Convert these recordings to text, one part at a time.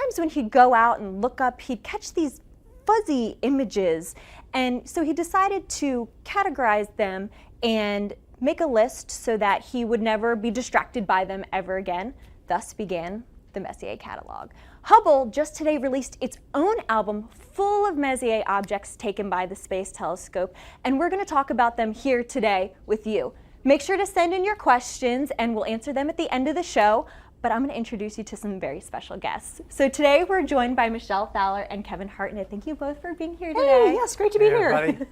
sometimes when he'd go out and look up, he'd catch these fuzzy images. And so he decided to categorize them and make a list so that he would never be distracted by them ever again. Thus began the Messier catalog. Hubble just today released its own album full of Messier objects taken by the Space Telescope, and we're going to talk about them here today with you. Make sure to send in your questions and we'll answer them at the end of the show, but I'm going to introduce you to some very special guests. So today we're joined by Michelle Fowler and Kevin Hartnett. Thank you both for being here today. Hey, yes, great to be here.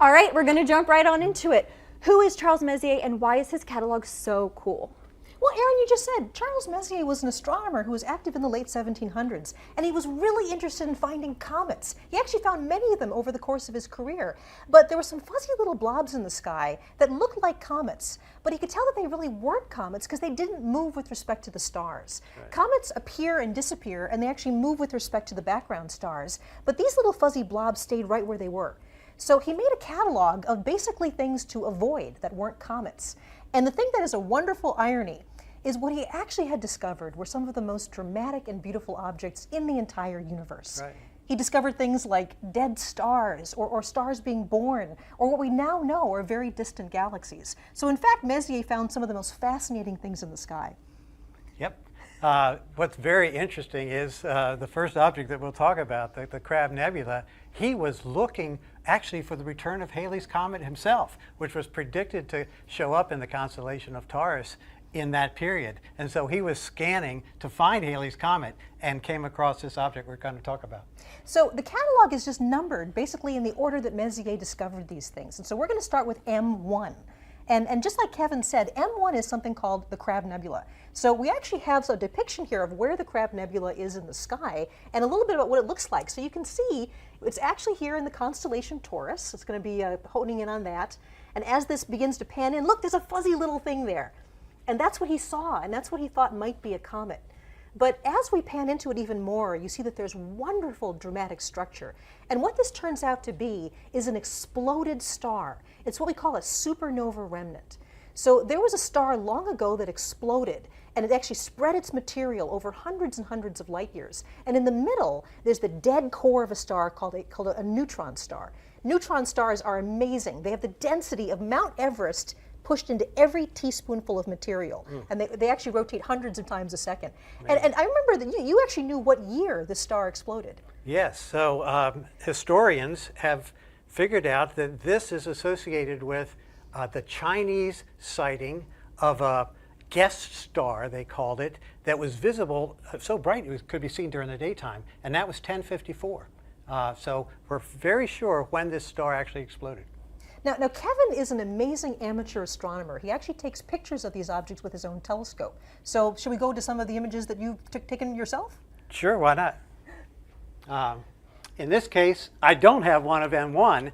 All right, we're going to jump right on into it. Who is Charles Messier and why is his catalog so cool? Well, Aaron, you just said Charles Messier was an astronomer who was active in the late 1700s, and he was really interested in finding comets. He actually found many of them over the course of his career, but there were some fuzzy little blobs in the sky that looked like comets, but he could tell that they really weren't comets because they didn't move with respect to the stars. Right. Comets appear and disappear, and they actually move with respect to the background stars, but these little fuzzy blobs stayed right where they were. So he made a catalog of basically things to avoid that weren't comets. And the thing that is a wonderful irony is what he actually had discovered were some of the most dramatic and beautiful objects in the entire universe. Right. He discovered things like dead stars, or stars being born, or what we now know are very distant galaxies. So in fact, Messier found some of the most fascinating things in the sky. Yep. What's very interesting is the first object that we'll talk about, the Crab Nebula. He was looking actually for the return of Halley's Comet himself, which was predicted to show up in the constellation of Taurus in that period. And so he was scanning to find Halley's Comet and came across this object we're going to talk about. So the catalog is just numbered basically in the order that Messier discovered these things. And so we're going to start with M1. And just like Kevin said, M1 is something called the Crab Nebula. So we actually have a depiction here of where the Crab Nebula is in the sky and a little bit about what it looks like. So you can see it's actually here in the constellation Taurus. It's going to be honing in on that. And as this begins to pan in, look, there's a fuzzy little thing there. And that's what he saw, and that's what he thought might be a comet. But as we pan into it even more, you see that there's wonderful dramatic structure. And what this turns out to be is an exploded star. It's what we call a supernova remnant. So there was a star long ago that exploded, and it actually spread its material over hundreds and hundreds of light years. And in the middle, there's the dead core of a star called a neutron star. Neutron stars are amazing. They have the density of Mount Everest pushed into every teaspoonful of material. And they actually rotate hundreds of times a second. And I remember that you actually knew what year the star exploded. Yes, so historians have figured out that this is associated with the Chinese sighting of a guest star, they called it, that was visible, so bright it could be seen during the daytime, and that was 1054. So we're very sure when this star actually exploded. Now, Kevin is an amazing amateur astronomer. He actually takes pictures of these objects with his own telescope. So should we go to some of the images that you've taken yourself? Sure, why not? In this case, I don't have one of M1.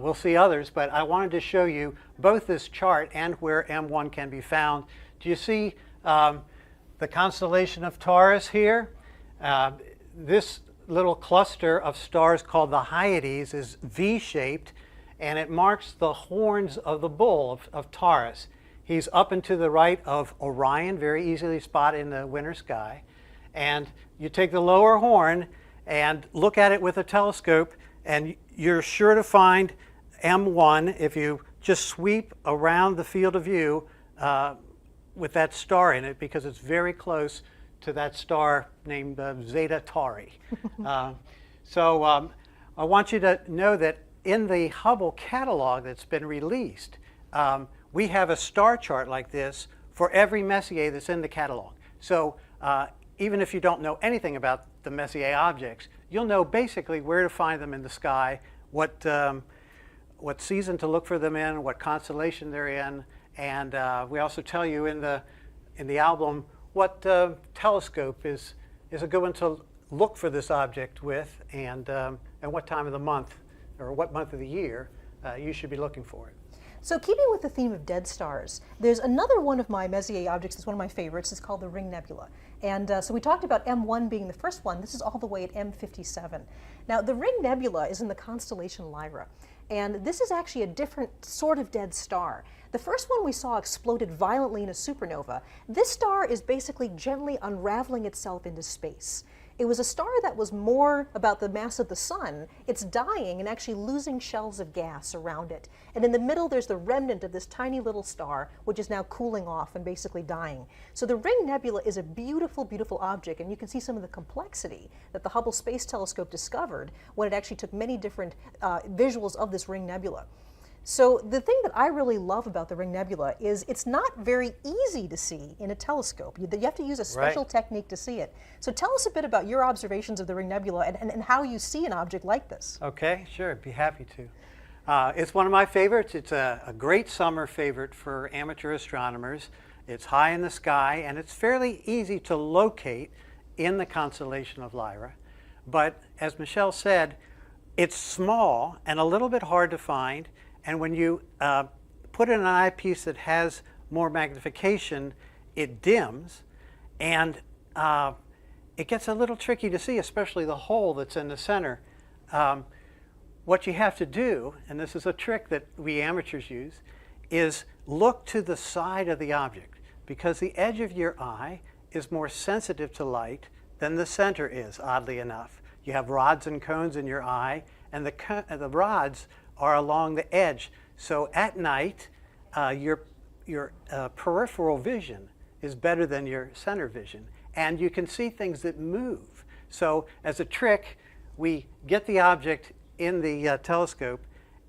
We'll see others, but I wanted to show you both this chart and where M1 can be found. Do you see the constellation of Taurus here? This little cluster of stars called the Hyades is V-shaped, and it marks the horns of the bull of Taurus. He's up and to the right of Orion, very easily spotted in the winter sky. And you take the lower horn and look at it with a telescope, and you're sure to find M1 if you just sweep around the field of view with that star in it, because it's very close to that star named Zeta Tauri. So I want you to know that in the Hubble catalog that's been released, we have a star chart like this for every Messier that's in the catalog. So even if you don't know anything about the Messier objects, you'll know basically where to find them in the sky, what season to look for them in, what constellation they're in, and we also tell you in the album what telescope is a good one to look for this object with, and what time of the month or what month of the year you should be looking for it. So keeping with the theme of dead stars, there's another one of my Messier objects that's one of my favorites. It's called the Ring Nebula. And so we talked about M1 being the first one. This is all the way at M57. Now the Ring Nebula is in the constellation Lyra. And this is actually a different sort of dead star. The first one we saw exploded violently in a supernova. This star is basically gently unraveling itself into space. It was a star that was more about the mass of the sun. It's dying and actually losing shells of gas around it. And in the middle, there's the remnant of this tiny little star, which is now cooling off and basically dying. So the Ring Nebula is a beautiful, beautiful object, and you can see some of the complexity that the Hubble Space Telescope discovered when it actually took many different visuals of this Ring Nebula. So the thing that I really love about the Ring Nebula is it's not very easy to see in a telescope. You have to use a special technique to see it. So tell us a bit about your observations of the Ring Nebula and how you see an object like this. Okay, sure, I'd be happy to. It's one of my favorites. It's a great summer favorite for amateur astronomers. It's high in the sky, and it's fairly easy to locate in the constellation of Lyra. But as Michelle said, it's small and a little bit hard to find. And when you put in an eyepiece that has more magnification, it dims, and it gets a little tricky to see, especially the hole that's in the center. What you have to do, and this is a trick that we amateurs use, is look to the side of the object, because the edge of your eye is more sensitive to light than the center is, oddly enough. You have rods and cones in your eye, and the rods are along the edge. So at night, your peripheral vision is better than your center vision. And you can see things that move. So as a trick, we get the object in the telescope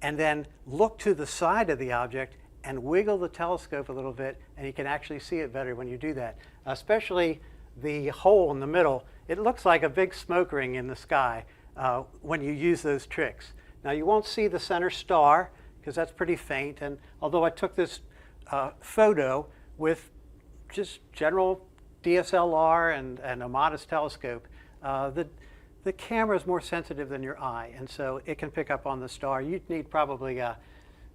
and then look to the side of the object and wiggle the telescope a little bit, and you can actually see it better when you do that. Especially the hole in the middle. It looks like a big smoke ring in the sky when you use those tricks. Now you won't see the center star because that's pretty faint, and although I took this photo with just general DSLR and a modest telescope, the camera is more sensitive than your eye, and so it can pick up on the star. You'd need probably a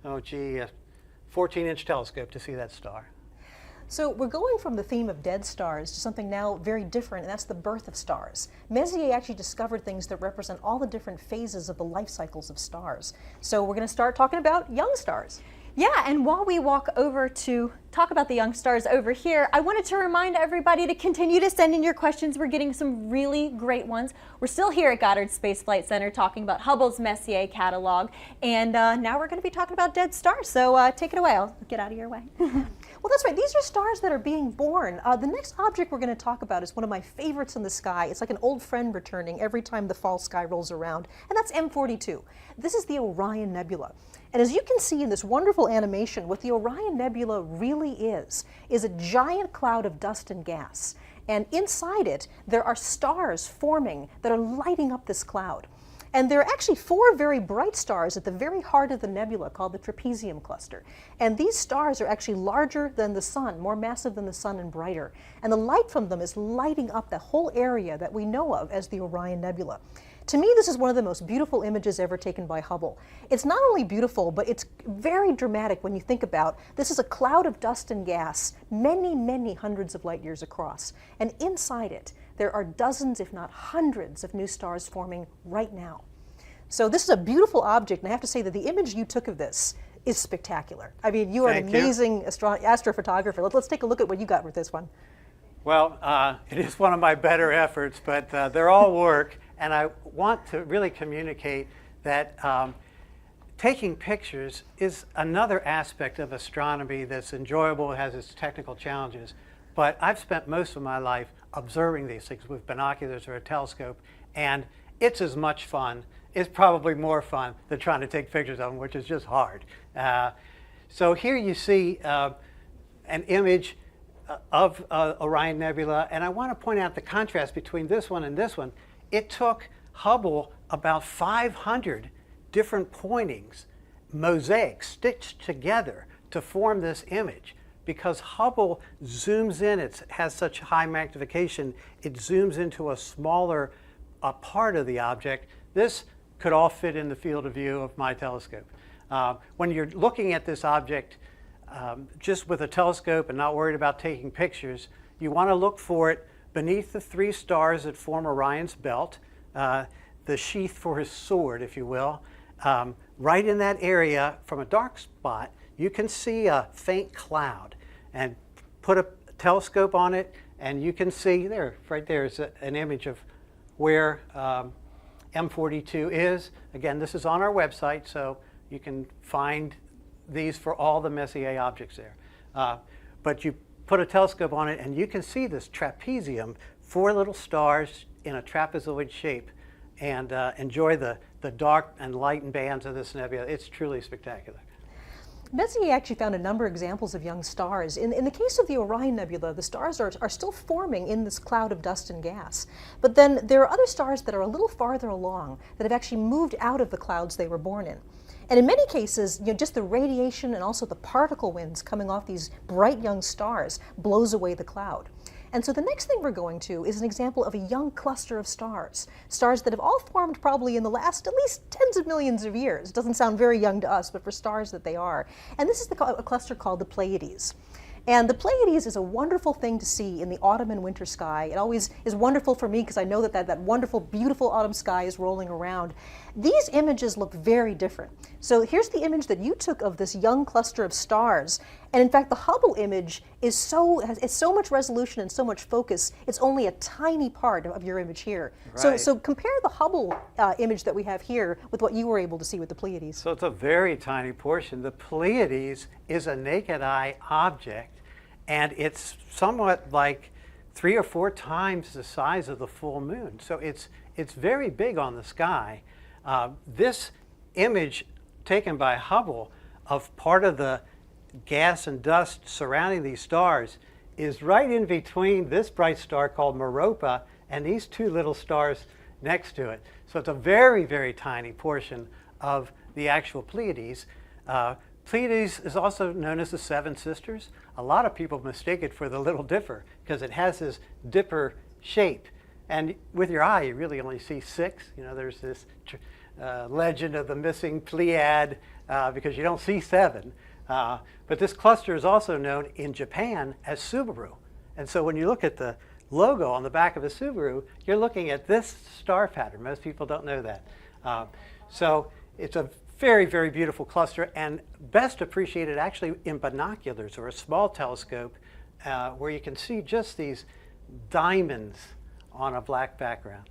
14-inch telescope to see that star. So we're going from the theme of dead stars to something now very different, and that's the birth of stars. Messier actually discovered things that represent all the different phases of the life cycles of stars. So we're going to start talking about young stars. Yeah, and while we walk over to talk about the young stars over here, I wanted to remind everybody to continue to send in your questions. We're getting some really great ones. We're still here at Goddard Space Flight Center talking about Hubble's Messier catalog, and now we're going to be talking about dead stars. So take it away. I'll get out of your way. Well, that's right. These are stars that are being born. The next object we're going to talk about is one of my favorites in the sky. It's like an old friend returning every time the fall sky rolls around, and that's M42. This is the Orion Nebula. And as you can see in this wonderful animation, what the Orion Nebula really is a giant cloud of dust and gas. And inside it, there are stars forming that are lighting up this cloud. And there are actually 4 very bright stars at the very heart of the nebula called the trapezium cluster. And these stars are actually larger than the sun, more massive than the sun and brighter. And the light from them is lighting up the whole area that we know of as the Orion Nebula. To me, this is one of the most beautiful images ever taken by Hubble. It's not only beautiful, but it's very dramatic when you think about this is a cloud of dust and gas, many, many hundreds of light years across. And inside it, there are dozens, if not hundreds, of new stars forming right now. So this is a beautiful object, and I have to say that the image you took of this is spectacular. I mean, you are an amazing astrophotographer. Let's take a look at what you got with this one. Well, it is one of my better efforts, but they're all work, and I want to really communicate that taking pictures is another aspect of astronomy that's enjoyable, has its technical challenges, but I've spent most of my life observing these things with binoculars or a telescope, and it's as much fun. It's probably more fun than trying to take pictures of them, which is just hard. So here you see an image of Orion Nebula, and I want to point out the contrast between this one and this one. It took Hubble about 500 different pointings, mosaics, stitched together to form this image. Because Hubble zooms in, it has such high magnification, it zooms into a smaller part of the object. This could all fit in the field of view of my telescope. When you're looking at this object just with a telescope and not worried about taking pictures, you want to look for it beneath the 3 stars that form Orion's belt, the sheath for his sword, if you will. Right in that area, from a dark spot, you can see a faint cloud, and put a telescope on it, and you can see there, right there is an image of where M42 is. Again, this is on our website, so you can find these for all the Messier objects there. But you put a telescope on it and you can see this trapezium, 4 little stars in a trapezoid shape, and enjoy the dark and light bands of this nebula. It's truly spectacular. Messier actually found a number of examples of young stars. In the case of the Orion Nebula, the stars are still forming in this cloud of dust and gas. But then there are other stars that are a little farther along that have actually moved out of the clouds they were born in. And in many cases, just the radiation and also the particle winds coming off these bright young stars blows away the cloud. And so the next thing we're going to is an example of a young cluster of stars. Stars that have all formed probably in the last at least tens of millions of years. It doesn't sound very young to us, but for stars that they are. And this is a cluster called the Pleiades. And the Pleiades is a wonderful thing to see in the autumn and winter sky. It always is wonderful for me because I know that wonderful, beautiful autumn sky is rolling around. These images look very different. So here's the image that you took of this young cluster of stars. And in fact, the Hubble image is it's so much resolution and so much focus, it's only a tiny part of your image here. Right. So compare the Hubble image that we have here with what you were able to see with the Pleiades. So it's a very tiny portion. The Pleiades is a naked eye object, and it's somewhat like 3 or 4 times the size of the full moon. So it's very big on the sky. This image taken by Hubble of part of the gas and dust surrounding these stars is right in between this bright star called Meropa and these 2 little stars next to it. So it's a very, very tiny portion of the actual Pleiades. Pleiades is also known as the Seven Sisters. A lot of people mistake it for the Little Dipper because it has this dipper shape. And with your eye, you really only see 6. There's this legend of the missing Pleiad because you don't see 7. But this cluster is also known in Japan as Subaru. And so when you look at the logo on the back of a Subaru, you're looking at this star pattern. Most people don't know that. So it's a very, very beautiful cluster, and best appreciated actually in binoculars or a small telescope where you can see just these diamonds on a black background.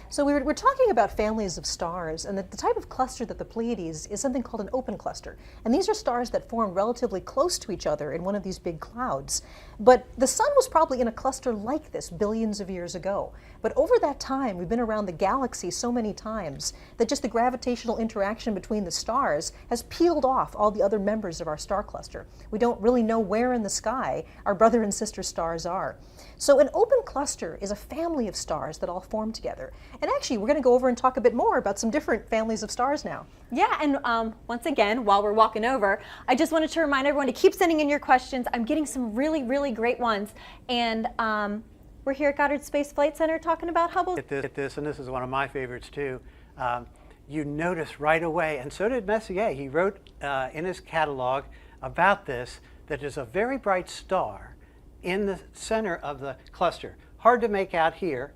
So we're talking about families of stars, and the type of cluster that the Pleiades is something called an open cluster. And these are stars that form relatively close to each other in one of these big clouds. But the sun was probably in a cluster like this billions of years ago. But over that time, we've been around the galaxy so many times that just the gravitational interaction between the stars has peeled off all the other members of our star cluster. We don't really know where in the sky our brother and sister stars are. So an open cluster is a family of stars that all form together. And actually, we're going to go over and talk a bit more about some different families of stars now. Yeah, and once again, while we're walking over, I just wanted to remind everyone to keep sending in your questions. I'm getting some really, really great ones. And we're here at Goddard Space Flight Center talking about Hubble. At this, and this is one of my favorites too. You notice right away, and so did Messier. He wrote in his catalog about this, that there's a very bright star in the center of the cluster. Hard to make out here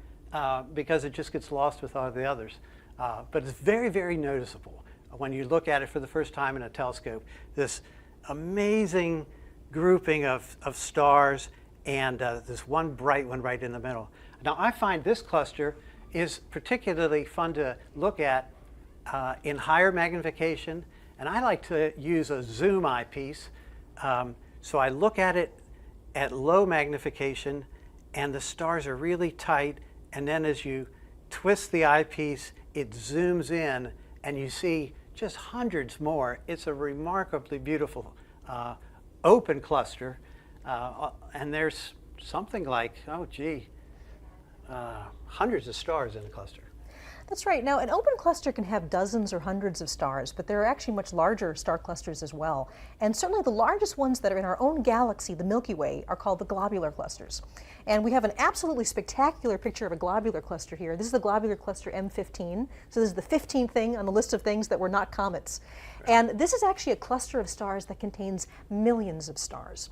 because it just gets lost with all the others. But it's very, very noticeable when you look at it for the first time in a telescope. This amazing grouping of stars and this one bright one right in the middle. Now I find this cluster is particularly fun to look at in higher magnification, and I like to use a zoom eyepiece. So I look at it at low magnification, and the stars are really tight, and then as you twist the eyepiece, it zooms in, and you see just hundreds more. It's a remarkably beautiful open cluster, and there's something like, hundreds of stars in the cluster. That's right. Now, an open cluster can have dozens or hundreds of stars, but there are actually much larger star clusters as well. And certainly the largest ones that are in our own galaxy, the Milky Way, are called the globular clusters. And we have an absolutely spectacular picture of a globular cluster here. This is the globular cluster M15. So this is the 15th thing on the list of things that were not comets. Right. And this is actually a cluster of stars that contains millions of stars.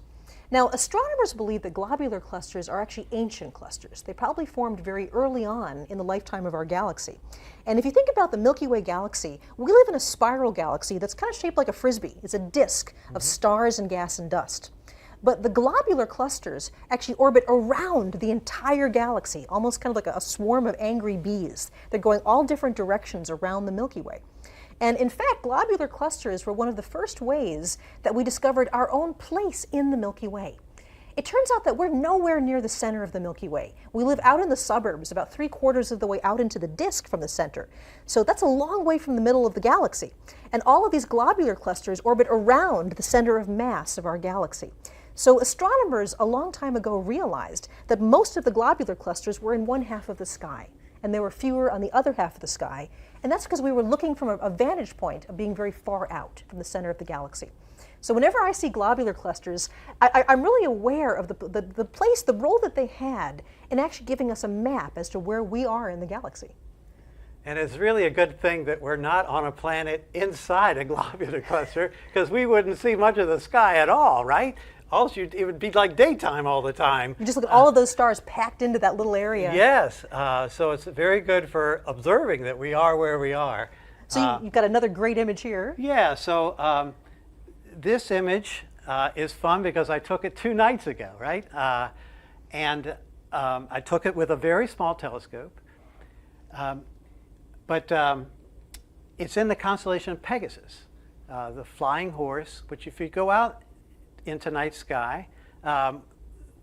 Now, astronomers believe that globular clusters are actually ancient clusters. They probably formed very early on in the lifetime of our galaxy. And if you think about the Milky Way galaxy, we live in a spiral galaxy that's kind of shaped like a frisbee. It's a disk of stars and gas and dust. But the globular clusters actually orbit around the entire galaxy, almost kind of like a swarm of angry bees. They're going all different directions around the Milky Way. And in fact, globular clusters were one of the first ways that we discovered our own place in the Milky Way. It turns out that we're nowhere near the center of the Milky Way. We live out in the suburbs, about 3/4 of the way out into the disk from the center. So that's a long way from the middle of the galaxy. And all of these globular clusters orbit around the center of mass of our galaxy. So astronomers a long time ago realized that most of the globular clusters were in one half of the sky, and there were fewer on the other half of the sky. And that's because we were looking from a vantage point of being very far out from the center of the galaxy. So whenever I see globular clusters, I'm really aware of the place, the role that they had in actually giving us a map as to where we are in the galaxy. And it's really a good thing that we're not on a planet inside a globular cluster, because we wouldn't see much of the sky at all, right? Also, it would be like daytime all the time. You just look at all of those stars packed into that little area. Yes, so it's very good for observing that we are where we are. So you've got another great image here. Yeah, so this image is fun because I took it 2 nights ago, right? And I took it with a very small telescope. But it's in the constellation of Pegasus, the flying horse, which if you go out into night sky,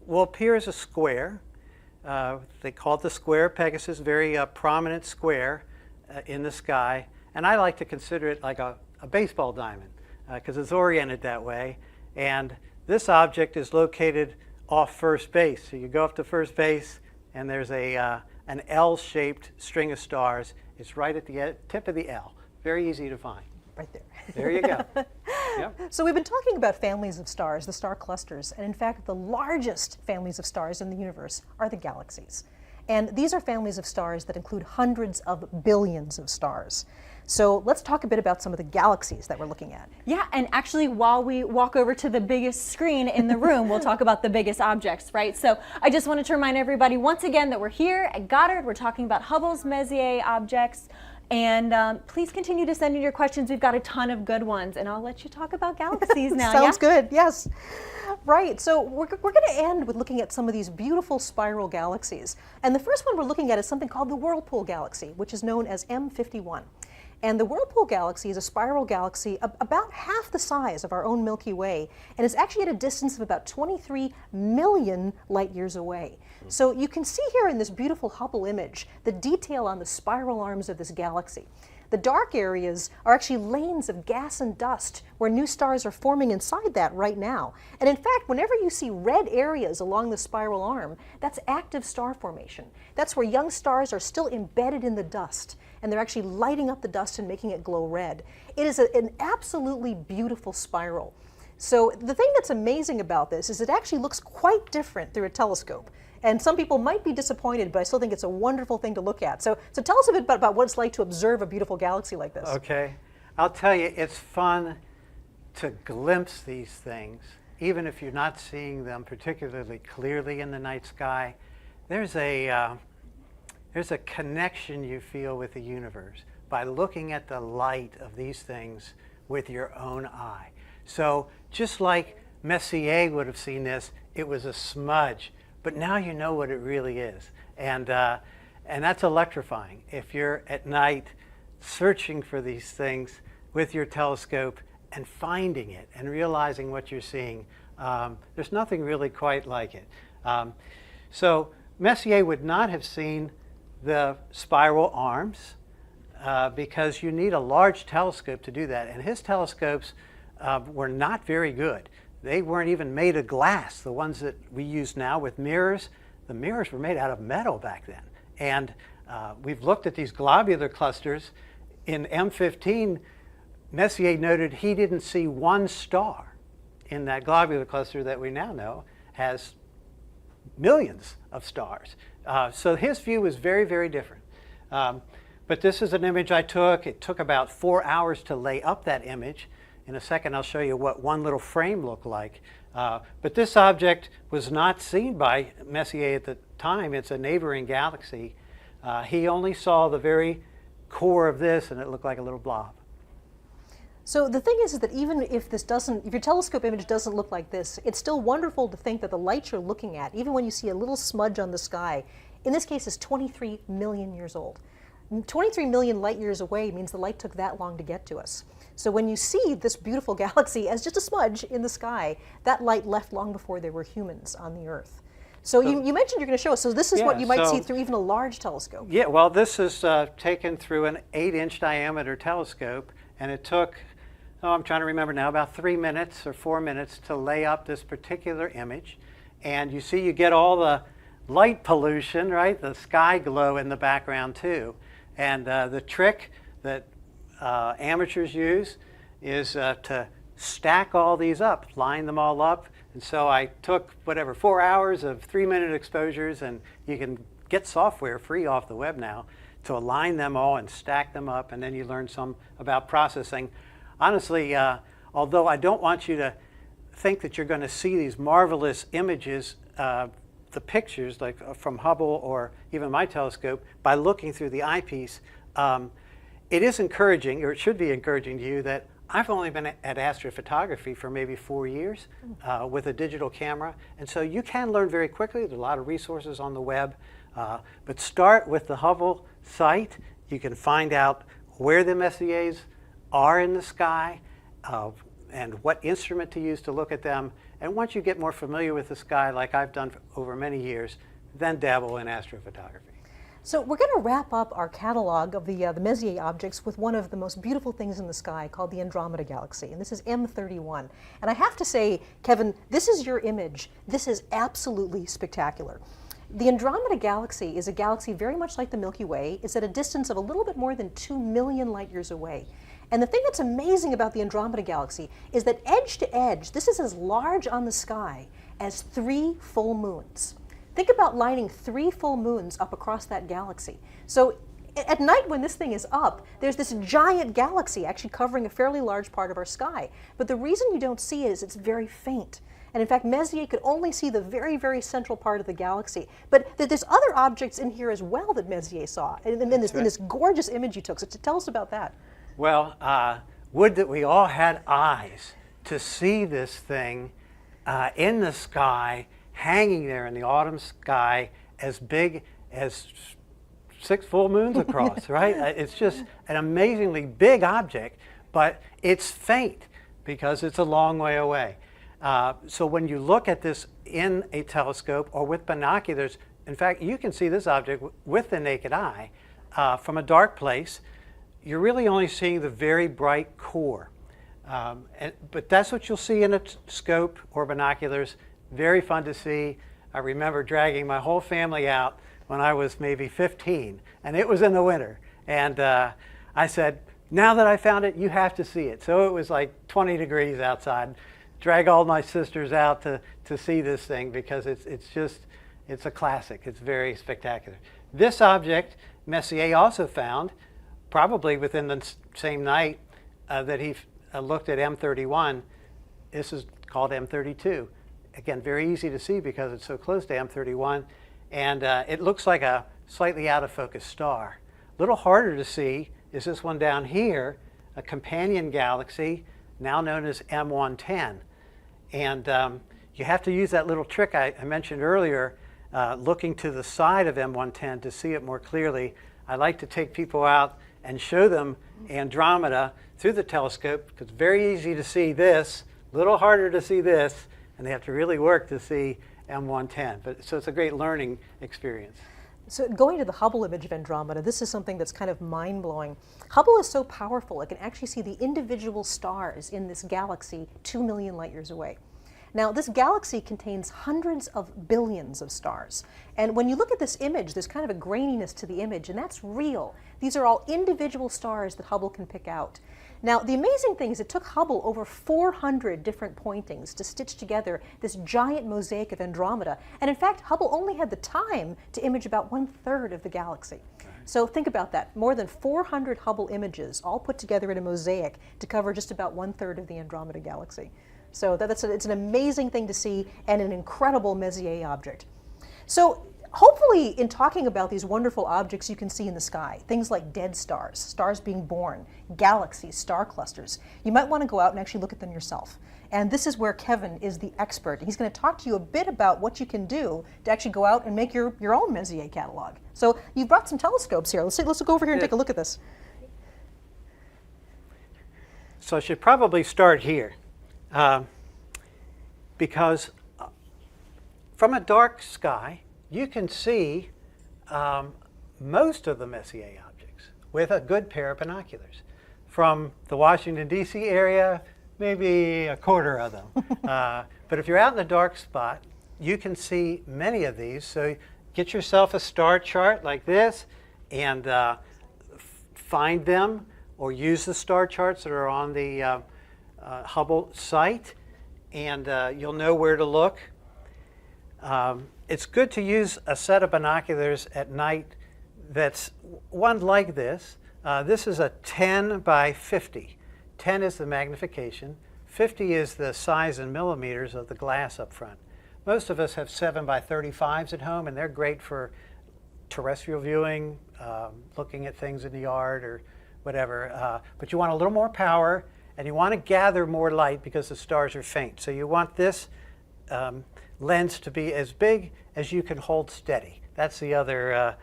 will appear as a square. They call it the square of Pegasus, very prominent square in the sky. And I like to consider it like a baseball diamond because it's oriented that way. And this object is located off first base. So you go up to first base and there's an L-shaped string of stars. It's right at the tip of the L. Very easy to find. Right there. There you go. Yep. So we've been talking about families of stars, the star clusters, and in fact the largest families of stars in the universe are the galaxies. And these are families of stars that include hundreds of billions of stars. So let's talk a bit about some of the galaxies that we're looking at. Yeah, and actually while we walk over to the biggest screen in the room, we'll talk about the biggest objects, right? So I just wanted to remind everybody once again that we're here at Goddard. We're talking about Hubble's Messier objects. And please continue to send in your questions. We've got a ton of good ones, and I'll let you talk about galaxies now. Sounds good, yes. Right, so we're going to end with looking at some of these beautiful spiral galaxies. And the first one we're looking at is something called the Whirlpool Galaxy, which is known as M51. And the Whirlpool Galaxy is a spiral galaxy about half the size of our own Milky Way, and it's actually at a distance of about 23 million light years away. So you can see here in this beautiful Hubble image the detail on the spiral arms of this galaxy. The dark areas are actually lanes of gas and dust where new stars are forming inside that right now. And in fact, whenever you see red areas along the spiral arm, that's active star formation. That's where young stars are still embedded in the dust, and they're actually lighting up the dust and making it glow red. It is an absolutely beautiful spiral. So the thing that's amazing about this is it actually looks quite different through a telescope. And some people might be disappointed, but I still think it's a wonderful thing to look at. So tell us a bit about what it's like to observe a beautiful galaxy like this. Okay. I'll tell you, it's fun to glimpse these things, even if you're not seeing them particularly clearly in the night sky. There's a connection you feel with the universe by looking at the light of these things with your own eye. So just like Messier would have seen this, it was a smudge. But now you know what it really is. And that's electrifying. If you're at night searching for these things with your telescope and finding it and realizing what you're seeing, there's nothing really quite like it. So Messier would not have seen the spiral arms because you need a large telescope to do that. And his telescopes were not very good. They weren't even made of glass. The ones that we use now with mirrors, the mirrors were made out of metal back then. And we've looked at these globular clusters. In M15, Messier noted he didn't see one star in that globular cluster that we now know has millions of stars. So his view was very, very different. But this is an image I took. It took about 4 hours to lay up that image. In a second, I'll show you what one little frame looked like. But this object was not seen by Messier at the time. It's a neighboring galaxy. He only saw the very core of this, and it looked like a little blob. So the thing is that even if if your telescope image doesn't look like this, it's still wonderful to think that the light you're looking at, even when you see a little smudge on the sky, in this case is 23 million years old. 23 million light years away means the light took that long to get to us. So when you see this beautiful galaxy as just a smudge in the sky, that light left long before there were humans on the Earth. So you mentioned you're going to show us. So this is what you might see through even a large telescope. Yeah, well, this is taken through an 8-inch diameter telescope, and it took, I'm trying to remember now, about 3 minutes or 4 minutes to lay up this particular image. And you see you get all the light pollution, right? The sky glow in the background too. And the trick that amateurs use is to stack all these up, line them all up. And so I took, 4 hours of 3-minute exposures, and you can get software free off the web now to align them all and stack them up, and then you learn some about processing. Honestly, although I don't want you to think that you're going to see these marvelous images, the pictures like from Hubble or even my telescope, by looking through the eyepiece, it is encouraging, or it should be encouraging to you, that I've only been at astrophotography for maybe 4 years with a digital camera, and so you can learn very quickly. There's a lot of resources on the web, but start with the Hubble site. You can find out where the Messiers are in the sky and what instrument to use to look at them. And once you get more familiar with the sky, like I've done for over many years, then dabble in astrophotography. So we're going to wrap up our catalog of the Messier objects with one of the most beautiful things in the sky called the Andromeda Galaxy, and this is M31. And I have to say, Kevin, this is your image. This is absolutely spectacular. The Andromeda Galaxy is a galaxy very much like the Milky Way. It's at a distance of a little bit more than 2 million light years away. And the thing that's amazing about the Andromeda Galaxy is that edge to edge, this is as large on the sky as 3 full moons. Think about lining 3 full moons up across that galaxy. So at night when this thing is up, there's this giant galaxy actually covering a fairly large part of our sky. But the reason you don't see it is it's very faint. And in fact, Messier could only see the very, very central part of the galaxy. But there's other objects in here as well that Messier saw in this gorgeous image you took. So tell us about that. Well, would that we all had eyes to see this thing in the sky, hanging there in the autumn sky, as big as 6 full moons across, right? It's just an amazingly big object, but it's faint because it's a long way away. So when you look at this in a telescope or with binoculars, in fact, you can see this object with the naked eye from a dark place. You're really only seeing the very bright core. But that's what you'll see in a scope or binoculars. Very fun to see. I remember dragging my whole family out when I was maybe 15, and it was in the winter. And I said, now that I found it, you have to see it. So it was like 20 degrees outside. Drag all my sisters out to see this thing because it's a classic. It's very spectacular. This object, Messier also found, probably within the same night that he looked at M31. This is called M32. Again, very easy to see because it's so close to M31. And it looks like a slightly out of focus star. A little harder to see is this one down here, a companion galaxy, now known as M110. And you have to use that little trick I mentioned earlier, looking to the side of M110 to see it more clearly. I like to take people out and show them Andromeda through the telescope because it's very easy to see this, a little harder to see this, and they have to really work to see M110. So it's a great learning experience. So going to the Hubble image of Andromeda, this is something that's kind of mind-blowing. Hubble is so powerful, it can actually see the individual stars in this galaxy 2 million light years away. Now, this galaxy contains hundreds of billions of stars. And when you look at this image, there's kind of a graininess to the image, and that's real. These are all individual stars that Hubble can pick out. Now, the amazing thing is it took Hubble over 400 different pointings to stitch together this giant mosaic of Andromeda. And in fact, Hubble only had the time to image about 1/3 of the galaxy. So think about that. More than 400 Hubble images all put together in a mosaic to cover just about 1/3 of the Andromeda galaxy. So it's an amazing thing to see and an incredible Messier object. So hopefully in talking about these wonderful objects you can see in the sky, things like dead stars, stars being born, galaxies, star clusters, you might want to go out and actually look at them yourself. And this is where Kevin is the expert. He's going to talk to you a bit about what you can do to actually go out and make your own Messier catalog. So you've brought some telescopes here. Let's go over here and take a look at this. So I should probably start here because from a dark sky, you can see most of the Messier objects with a good pair of binoculars. From the Washington, D.C. area, maybe a quarter of them. But if you're out in the dark spot, you can see many of these. So get yourself a star chart like this and find them, or use the star charts that are on the Hubble site, and you'll know where to look. It's good to use a set of binoculars at night that's one like this. This is a 10 by 50. 10 is the magnification. 50 is the size in millimeters of the glass up front. Most of us have 7 by 35s at home, and they're great for terrestrial viewing, looking at things in the yard or whatever. But you want a little more power, and you want to gather more light because the stars are faint. So you want this lens to be as big as you can hold steady. That's the other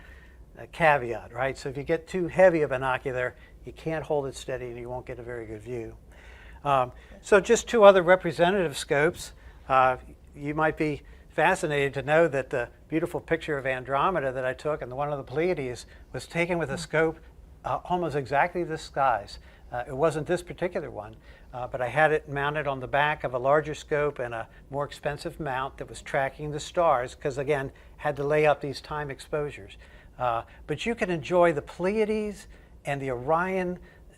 caveat, right? So if you get too heavy a binocular, you can't hold it steady and you won't get a very good view. So just two other representative scopes. You might be fascinated to know that the beautiful picture of Andromeda that I took and the one of the Pleiades was taken with a scope almost exactly this size. It wasn't this particular one, but I had it mounted on the back of a larger scope and a more expensive mount that was tracking the stars, because again, had to lay up these time exposures. But you can enjoy the Pleiades and the Orion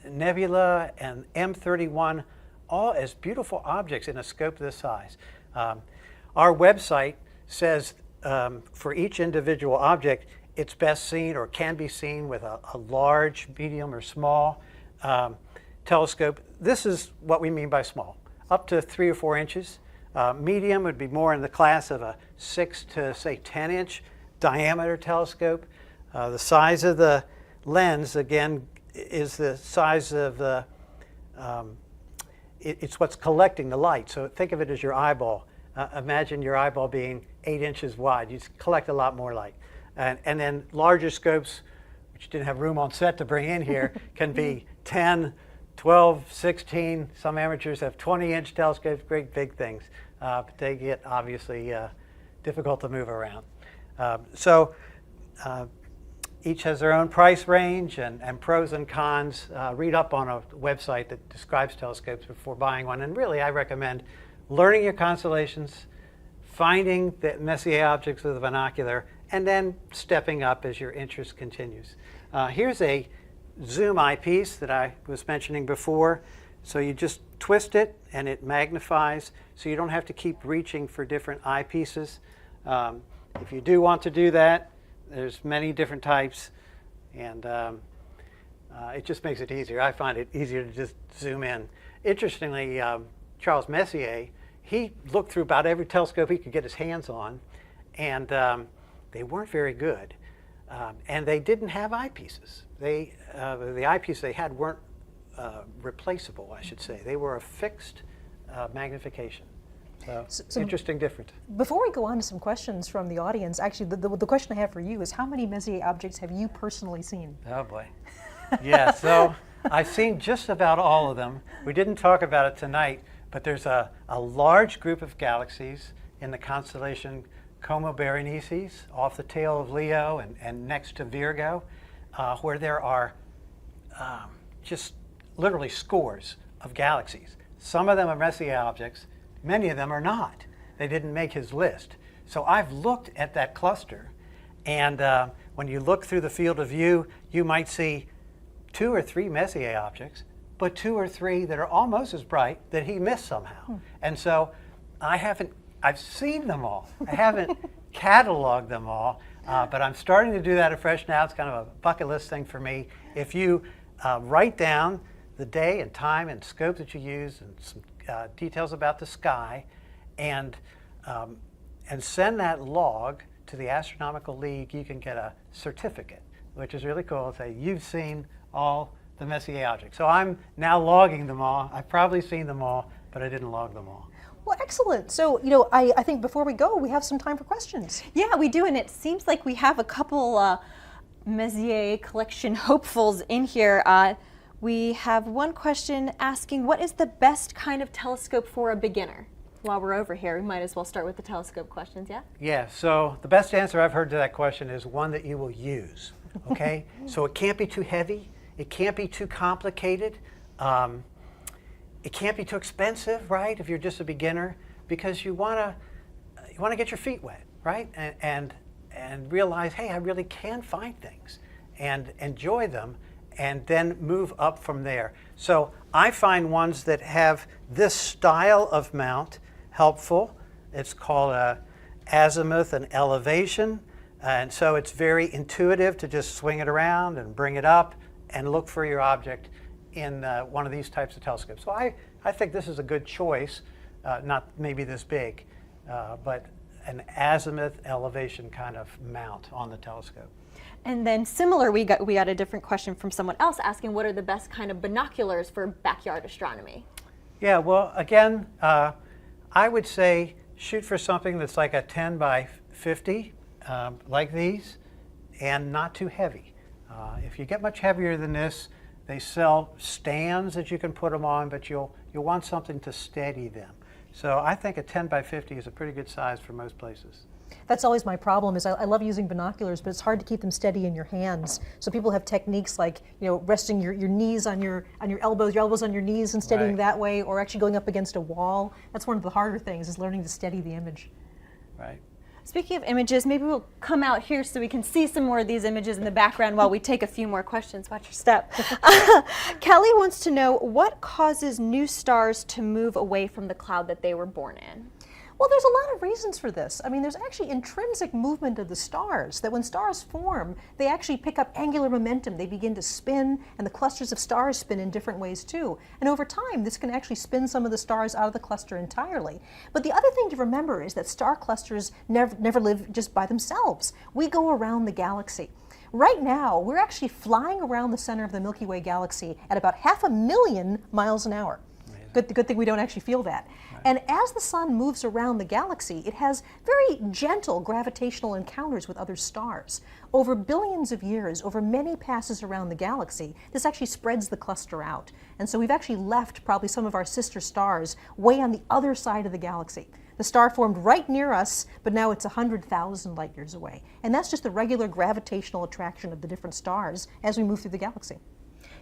Nebula and M31 all as beautiful objects in a scope this size. Our website says for each individual object, it's best seen or can be seen with a large, medium, or small telescope. This is what we mean by small, up to 3 or 4 inches. Medium would be more in the class of a 6 to, say, 10-inch diameter telescope. The size of the lens, again, is the size of the, it's what's collecting the light. So think of it as your eyeball. Imagine your eyeball being 8 inches wide. You collect a lot more light. And then larger scopes, which didn't have room on set to bring in here, can be 10, 12, 16. Some amateurs have 20-inch telescopes, great big things. But they get obviously difficult to move around. Each has their own price range and pros and cons. Read up on a website that describes telescopes before buying one. And really, I recommend learning your constellations, finding the Messier objects with a binocular, and then stepping up as your interest continues. Here's a zoom eyepiece that I was mentioning before. So you just twist it and it magnifies, so you don't have to keep reaching for different eyepieces. If you do want to do that, there's many different types, and it just makes it easier. I find it easier to just zoom in. Interestingly, Charles Messier, he looked through about every telescope he could get his hands on, and they weren't very good. And they didn't have eyepieces. The eyepieces they had weren't replaceable, I should say. They were a fixed magnification. So interesting difference. Before we go on to some questions from the audience, actually the question I have for you is, how many Messier objects have you personally seen? Oh boy. Yeah, so I've seen just about all of them. We didn't talk about it tonight, but there's a large group of galaxies in the constellation Como Berenices, off the tail of Leo and next to Virgo, where there are just literally scores of galaxies. Some of them are Messier objects, many of them are not. They didn't make his list. So I've looked at that cluster, and when you look through the field of view, you might see 2 or 3 Messier objects, but 2 or 3 that are almost as bright that he missed somehow. And so I've seen them all. I haven't cataloged them all, but I'm starting to do that afresh now. It's kind of a bucket list thing for me. If you write down the day and time and scope that you use and some details about the sky, and send that log to the Astronomical League, you can get a certificate, which is really cool. It's say you've seen all the Messier objects. So I'm now logging them all. I've probably seen them all, but I didn't log them all. Well, excellent. So, I think before we go, we have some time for questions. Yeah, we do, and it seems like we have a couple Messier collection hopefuls in here. We have one question asking, what is the best kind of telescope for a beginner? While we're over here, we might as well start with the telescope questions, yeah? Yeah, so the best answer I've heard to that question is one that you will use, okay? So it can't be too heavy, it can't be too complicated, it can't be too expensive, right, if you're just a beginner, because you want to get your feet wet, right? And realize, hey, I really can find things and enjoy them, and then move up from there. So I find ones that have this style of mount helpful. It's called azimuth and elevation, and so it's very intuitive to just swing it around and bring it up and look for your object in one of these types of telescopes. So I think this is a good choice, not maybe this big, but an azimuth elevation kind of mount on the telescope. And then similar, we got a different question from someone else asking what are the best kind of binoculars for backyard astronomy? Yeah, well, again, I would say shoot for something that's like a 10 by 50, like these, and not too heavy. If you get much heavier than this, they sell stands that you can put them on, but you'll want something to steady them. So I think a 10 by 50 is a pretty good size for most places. That's always my problem. Is I love using binoculars, but it's hard to keep them steady in your hands. So people have techniques like resting your knees on your elbows, your elbows on your knees, and steadying Right. that way, or actually going up against a wall. That's one of the harder things, is learning to steady the image. Right. Speaking of images, maybe we'll come out here so we can see some more of these images in the background while we take a few more questions. Watch your step. Kelly wants to know, what causes new stars to move away from the cloud that they were born in? Well, there's a lot of reasons for this. I mean, there's actually intrinsic movement of the stars, that when stars form, they actually pick up angular momentum. They begin to spin, and the clusters of stars spin in different ways too. And over time, this can actually spin some of the stars out of the cluster entirely. But the other thing to remember is that star clusters never live just by themselves. We go around the galaxy. Right now, we're actually flying around the center of the Milky Way galaxy at about 500,000 miles an hour. Good thing we don't actually feel that. Right. And as the sun moves around the galaxy, it has very gentle gravitational encounters with other stars. Over billions of years, over many passes around the galaxy, this actually spreads the cluster out. And so we've actually left probably some of our sister stars way on the other side of the galaxy. The star formed right near us, but now it's 100,000 light years away. And that's just the regular gravitational attraction of the different stars as we move through the galaxy.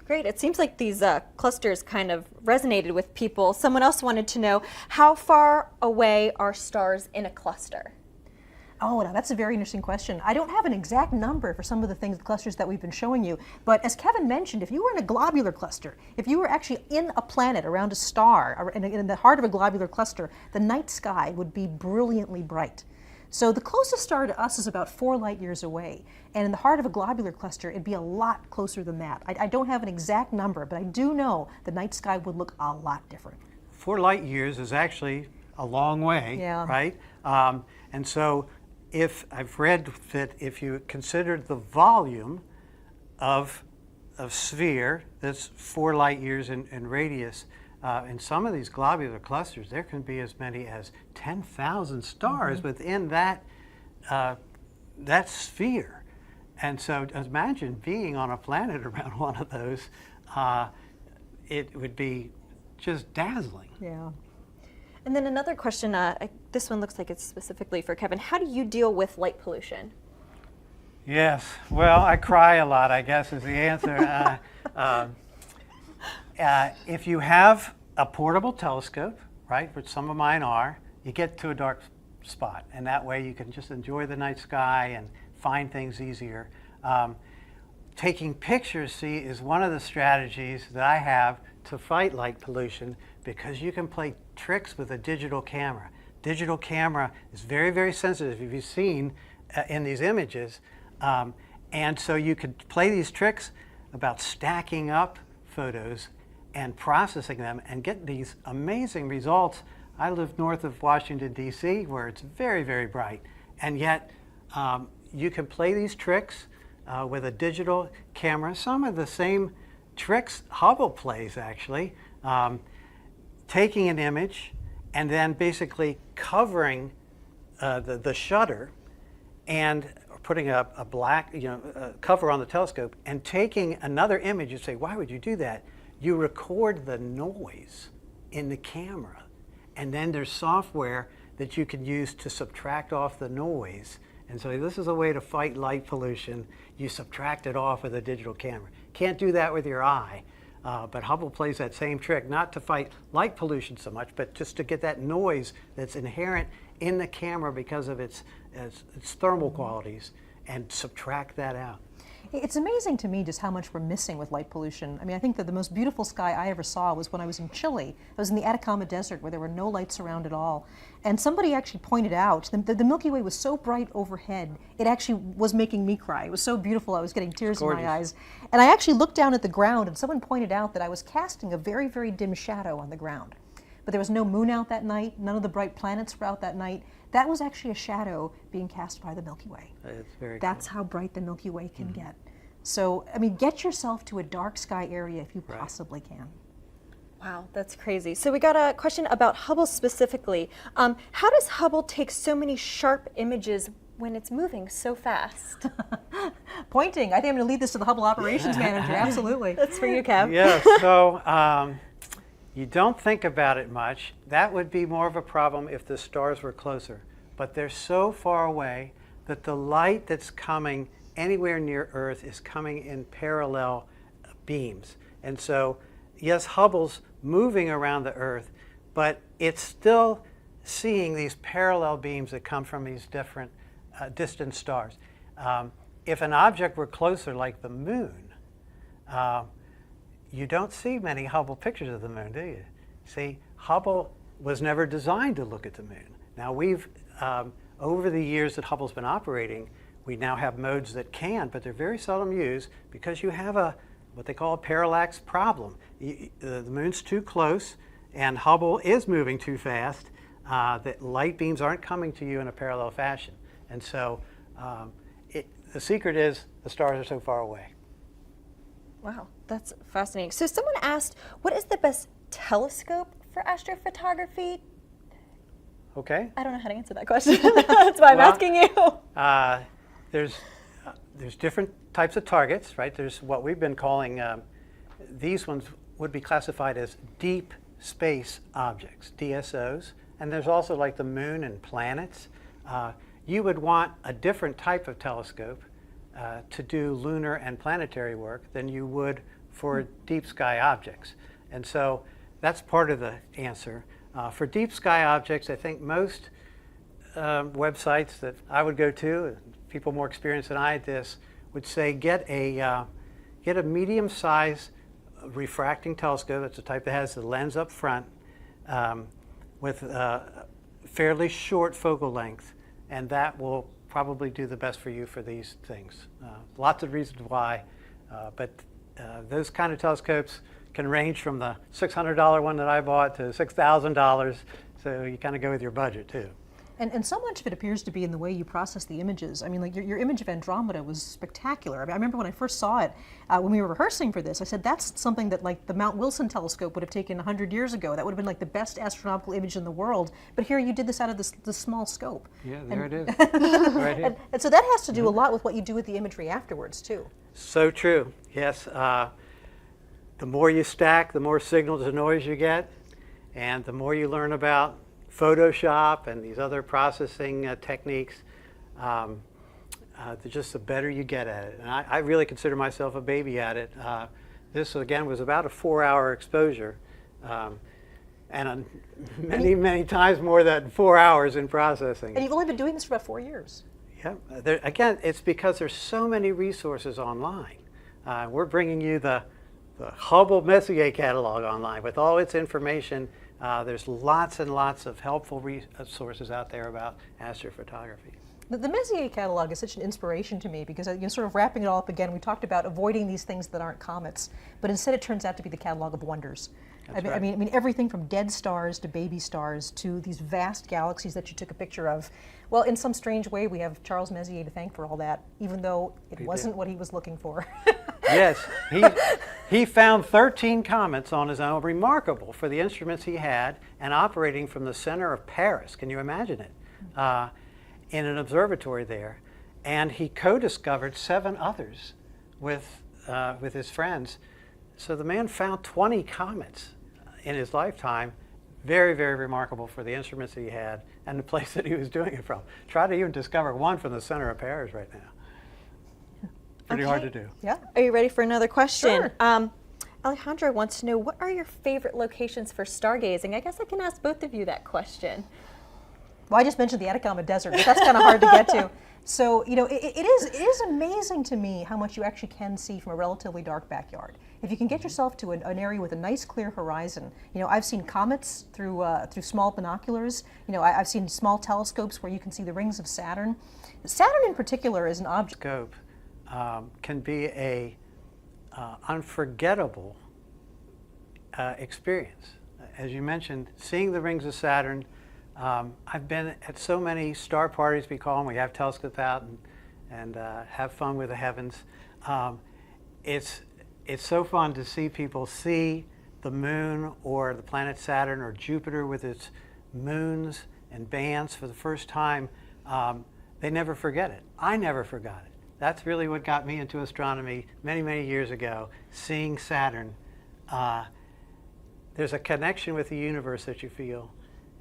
Great. It seems like these clusters kind of resonated with people. Someone else wanted to know, how far away are stars in a cluster? Oh, now that's a very interesting question. I don't have an exact number for some of the clusters that we've been showing you, but as Kevin mentioned, if you were in a globular cluster, if you were actually in a planet around a star, in the heart of a globular cluster, the night sky would be brilliantly bright. So the closest star to us is about 4 light years away. And in the heart of a globular cluster, it'd be a lot closer than that. I don't have an exact number, but I do know the night sky would look a lot different. 4 light years is actually a long way, yeah. Right? And so if I've read that if you considered the volume of sphere that's 4 light years in radius, in some of these globular clusters, there can be as many as 10,000 stars within that sphere. And so imagine being on a planet around one of those. It would be just dazzling. Yeah. And then another question, this one looks like it's specifically for Kevin. How do you deal with light pollution? Yes, well, I cry a lot, I guess, is the answer. If you have a portable telescope, right, which some of mine are, you get to a dark spot, and that way you can just enjoy the night sky and find things easier. Taking pictures, see, is one of the strategies that I have to fight light pollution, because you can play tricks with a digital camera. Digital camera is very, very sensitive, if you've seen in these images. And so you could play these tricks about stacking up photos and processing them and get these amazing results. I live north of Washington, D.C., where it's very, very bright, and yet you can play these tricks with a digital camera. Some of the same tricks Hubble plays, actually. Taking an image and then basically covering the shutter and putting a black cover on the telescope and taking another image. You say, why would you do that? You record the noise in the camera, and then there's software that you can use to subtract off the noise. And so this is a way to fight light pollution. You subtract it off with a digital camera. Can't do that with your eye, but Hubble plays that same trick, not to fight light pollution so much, but just to get that noise that's inherent in the camera because of its thermal qualities, and subtract that out. It's amazing to me just how much we're missing with light pollution. I mean, I think that the most beautiful sky I ever saw was when I was in Chile. I was in the Atacama Desert where there were no lights around at all. And somebody actually pointed out the Milky Way was so bright overhead, it actually was making me cry. It was so beautiful, I was getting tears in my eyes. And I actually looked down at the ground, and someone pointed out that I was casting a very, very dim shadow on the ground. But there was no moon out that night, none of the bright planets were out that night. That was actually a shadow being cast by the Milky Way. It's very That's cool. how bright the Milky Way can get. So, I mean, get yourself to a dark sky area if you possibly can. Wow, that's crazy. So we got a question about Hubble specifically. How does Hubble take so many sharp images when it's moving so fast? Pointing. I think I'm going to lead this to the Hubble operations manager. Absolutely. That's for you, Kev. Yeah, so you don't think about it much. That would be more of a problem if the stars were closer. But they're so far away that the light that's coming anywhere near Earth is coming in parallel beams. And so, yes, Hubble's moving around the Earth, but it's still seeing these parallel beams that come from these different distant stars. If an object were closer, like the moon, you don't see many Hubble pictures of the moon, do you? See, Hubble was never designed to look at the moon. Now we've, over the years that Hubble's been operating, we now have modes that can, but they're very seldom used because you have what they call a parallax problem. The moon's too close and Hubble is moving too fast. That light beams aren't coming to you in a parallel fashion. And so the secret is the stars are so far away. Wow, that's fascinating. So someone asked, what is the best telescope for astrophotography? Okay. I don't know how to answer that question. That's why I'm asking you. There's different types of targets, right? There's what we've been calling, these ones would be classified as deep space objects, DSOs. And there's also like the moon and planets. You would want a different type of telescope to do lunar and planetary work than you would for deep sky objects. And so that's part of the answer. For deep sky objects, I think most websites that I would go to, people more experienced than I at this, would say get a medium-sized refracting telescope. That's the type that has the lens up front with fairly short focal length, and that will probably do the best for you for these things. Lots of reasons why, but those kind of telescopes can range from the $600 one that I bought to $6,000, so you kind of go with your budget too. And so much of it appears to be in the way you process the images. I mean, like your image of Andromeda was spectacular. I mean, I remember when I first saw it, when we were rehearsing for this, I said, that's something that like the Mount Wilson telescope would have taken 100 years ago. That would have been like the best astronomical image in the world. But here you did this out of this small scope. Yeah, there it is, right here. And so that has to do a lot with what you do with the imagery afterwards, too. So true, yes. The more you stack, the more signal to noise you get, and the more you learn about Photoshop and these other processing techniques, just the better you get at it. And I really consider myself a baby at it. This, again, was about a 4-hour exposure, and many, many times more than 4 hours in processing. And you've only been doing this for about 4 years. Yeah. Again, it's because there's so many resources online. We're bringing you the Hubble Messier catalog online with all its information. There's lots and lots of helpful resources out there about astrophotography. The Messier catalog is such an inspiration to me because, sort of wrapping it all up again, we talked about avoiding these things that aren't comets, but instead it turns out to be the catalog of wonders. I mean, everything from dead stars to baby stars to these vast galaxies that you took a picture of. Well, in some strange way, we have Charles Messier to thank for all that, even though it wasn't what he was looking for. Yes, he found 13 comets on his own, remarkable for the instruments he had, and operating from the center of Paris. Can you imagine it? In an observatory there. And he co-discovered 7 others with his friends. So the man found 20 comets in his lifetime. Very, very remarkable for the instruments that he had and the place that he was doing it from. Try to even discover one from the center of Paris right now. Pretty hard to do. Yeah. Are you ready for another question? Sure. Alejandra wants to know, what are your favorite locations for stargazing? I guess I can ask both of you that question. Well, I just mentioned the Atacama Desert, but that's kind of hard to get to. So, it is amazing to me how much you actually can see from a relatively dark backyard. If you can get yourself to an area with a nice clear horizon, I've seen comets through small binoculars. I've seen small telescopes where you can see the rings of Saturn. Saturn in particular is an object. Scope can be a unforgettable experience. As you mentioned, seeing the rings of Saturn. I've been at so many star parties, we call them. We have telescopes out and have fun with the heavens. It's so fun to see people see the moon or the planet Saturn or Jupiter with its moons and bands for the first time. They never forget it. I never forgot it. That's really what got me into astronomy many, many years ago, seeing Saturn. There's a connection with the universe that you feel,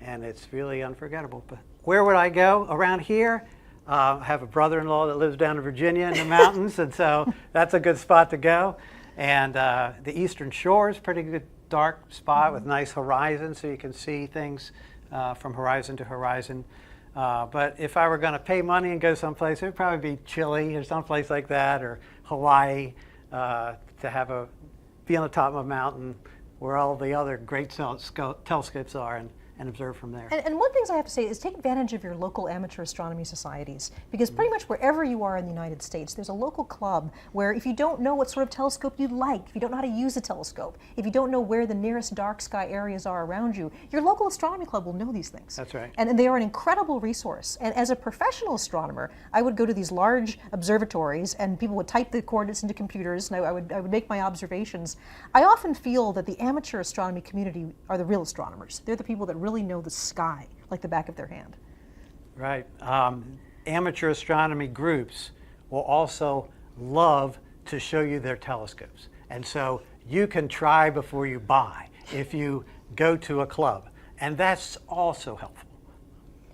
and it's really unforgettable. But where would I go? Around here, I have a brother-in-law that lives down in Virginia in the mountains, and so that's a good spot to go. And the Eastern Shore is a pretty good dark spot with nice horizon, so you can see things from horizon to horizon. But if I were going to pay money and go someplace, it would probably be Chile or someplace like that, or Hawaii, to be on the top of a mountain where all the other great telescopes are, and observe from there. And one thing I have to say is take advantage of your local amateur astronomy societies, because pretty much wherever you are in the United States, there's a local club where if you don't know what sort of telescope you'd like, if you don't know how to use a telescope, if you don't know where the nearest dark sky areas are around you, your local astronomy club will know these things. That's right. And they are an incredible resource. And as a professional astronomer, I would go to these large observatories and people would type the coordinates into computers and I would make my observations. I often feel that the amateur astronomy community are the real astronomers. They're the people that really know the sky like the back of their hand. Right. Amateur astronomy groups will also love to show you their telescopes. And so you can try before you buy if you go to a club. And that's also helpful.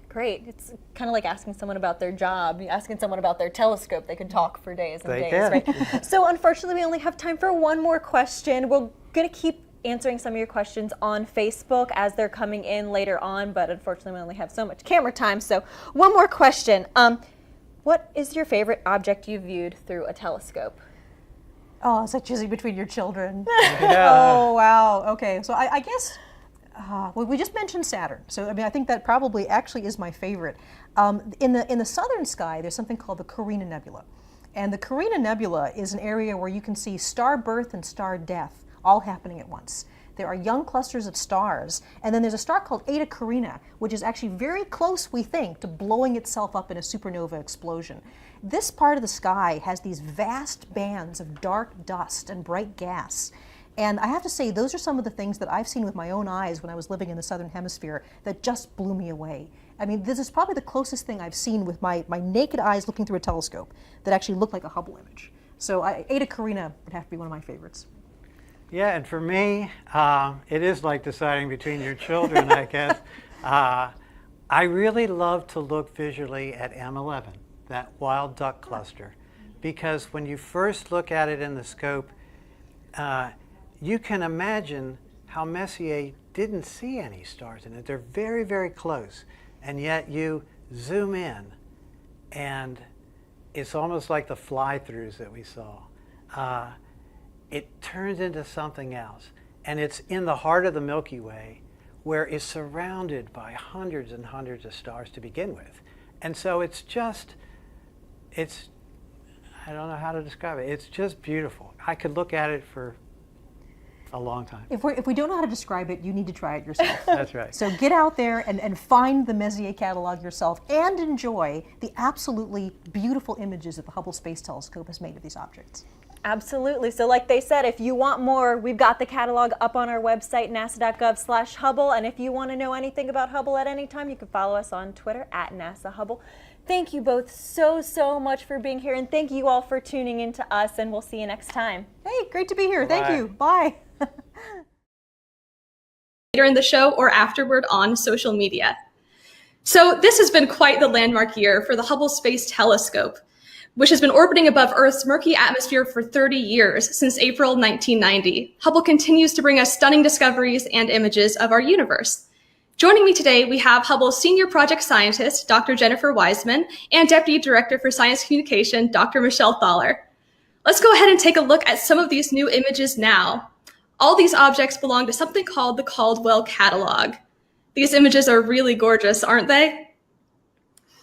Great. It's kind of like asking someone about their job, asking someone about their telescope. They can talk for days and days, right? So unfortunately, we only have time for one more question. We're going to keep answering some of your questions on Facebook as they're coming in later on, but unfortunately we only have so much camera time. So one more question. What is your favorite object you viewed through a telescope? Oh, it's like choosing between your children. Yeah. Oh, wow. Okay, so I guess we just mentioned Saturn. So I mean, I think that probably actually is my favorite. In the southern sky, there's something called the Carina Nebula. And the Carina Nebula is an area where you can see star birth and star death all happening at once. There are young clusters of stars, and then there's a star called Eta Carina, which is actually very close, we think, to blowing itself up in a supernova explosion. This part of the sky has these vast bands of dark dust and bright gas. And I have to say, those are some of the things that I've seen with my own eyes when I was living in the southern hemisphere that just blew me away. I mean, this is probably the closest thing I've seen with my naked eyes looking through a telescope that actually looked like a Hubble image. So Eta Carina would have to be one of my favorites. Yeah, and for me, it is like deciding between your children, I guess. I really love to look visually at M11, that wild duck cluster, because when you first look at it in the scope, you can imagine how Messier didn't see any stars in it. They're very, very close, and yet you zoom in, and it's almost like the fly-throughs that we saw. It turns into something else. And it's in the heart of the Milky Way, where it's surrounded by hundreds and hundreds of stars to begin with. And so it's just, I don't know how to describe it. It's just beautiful. I could look at it for a long time. If we don't know how to describe it, you need to try it yourself. That's right. So get out there and find the Messier catalog yourself and enjoy the absolutely beautiful images that the Hubble Space Telescope has made of these objects. Absolutely. So like they said, if you want more, we've got the catalog up on our website, nasa.gov/Hubble. And if you want to know anything about Hubble at any time, you can follow us on Twitter at NASA Hubble. Thank you both so much for being here. And thank you all for tuning in to us. And we'll see you next time. Hey, great to be here. Bye-bye. Thank you. Bye. Later in the show or afterward on social media. So this has been quite the landmark year for the Hubble Space Telescope, which has been orbiting above Earth's murky atmosphere for 30 years, since April 1990. Hubble continues to bring us stunning discoveries and images of our universe. Joining me today, we have Hubble's Senior Project Scientist, Dr. Jennifer Wiseman, and Deputy Director for Science Communication, Dr. Michelle Thaler. Let's go ahead and take a look at some of these new images now. All these objects belong to something called the Caldwell Catalog. These images are really gorgeous, aren't they?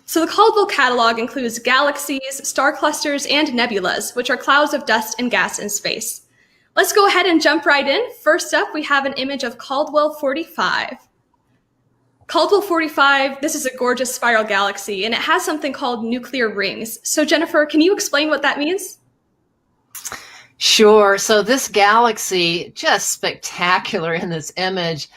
So the Caldwell Catalog includes galaxies, star clusters, and nebulas, which are clouds of dust and gas in space. Let's go ahead and jump right in. First up, we have an image of Caldwell 45. Caldwell 45, this is a gorgeous spiral galaxy, and it has something called nuclear rings. So Jennifer, can you explain what that means? Sure. So this galaxy, just spectacular in this image,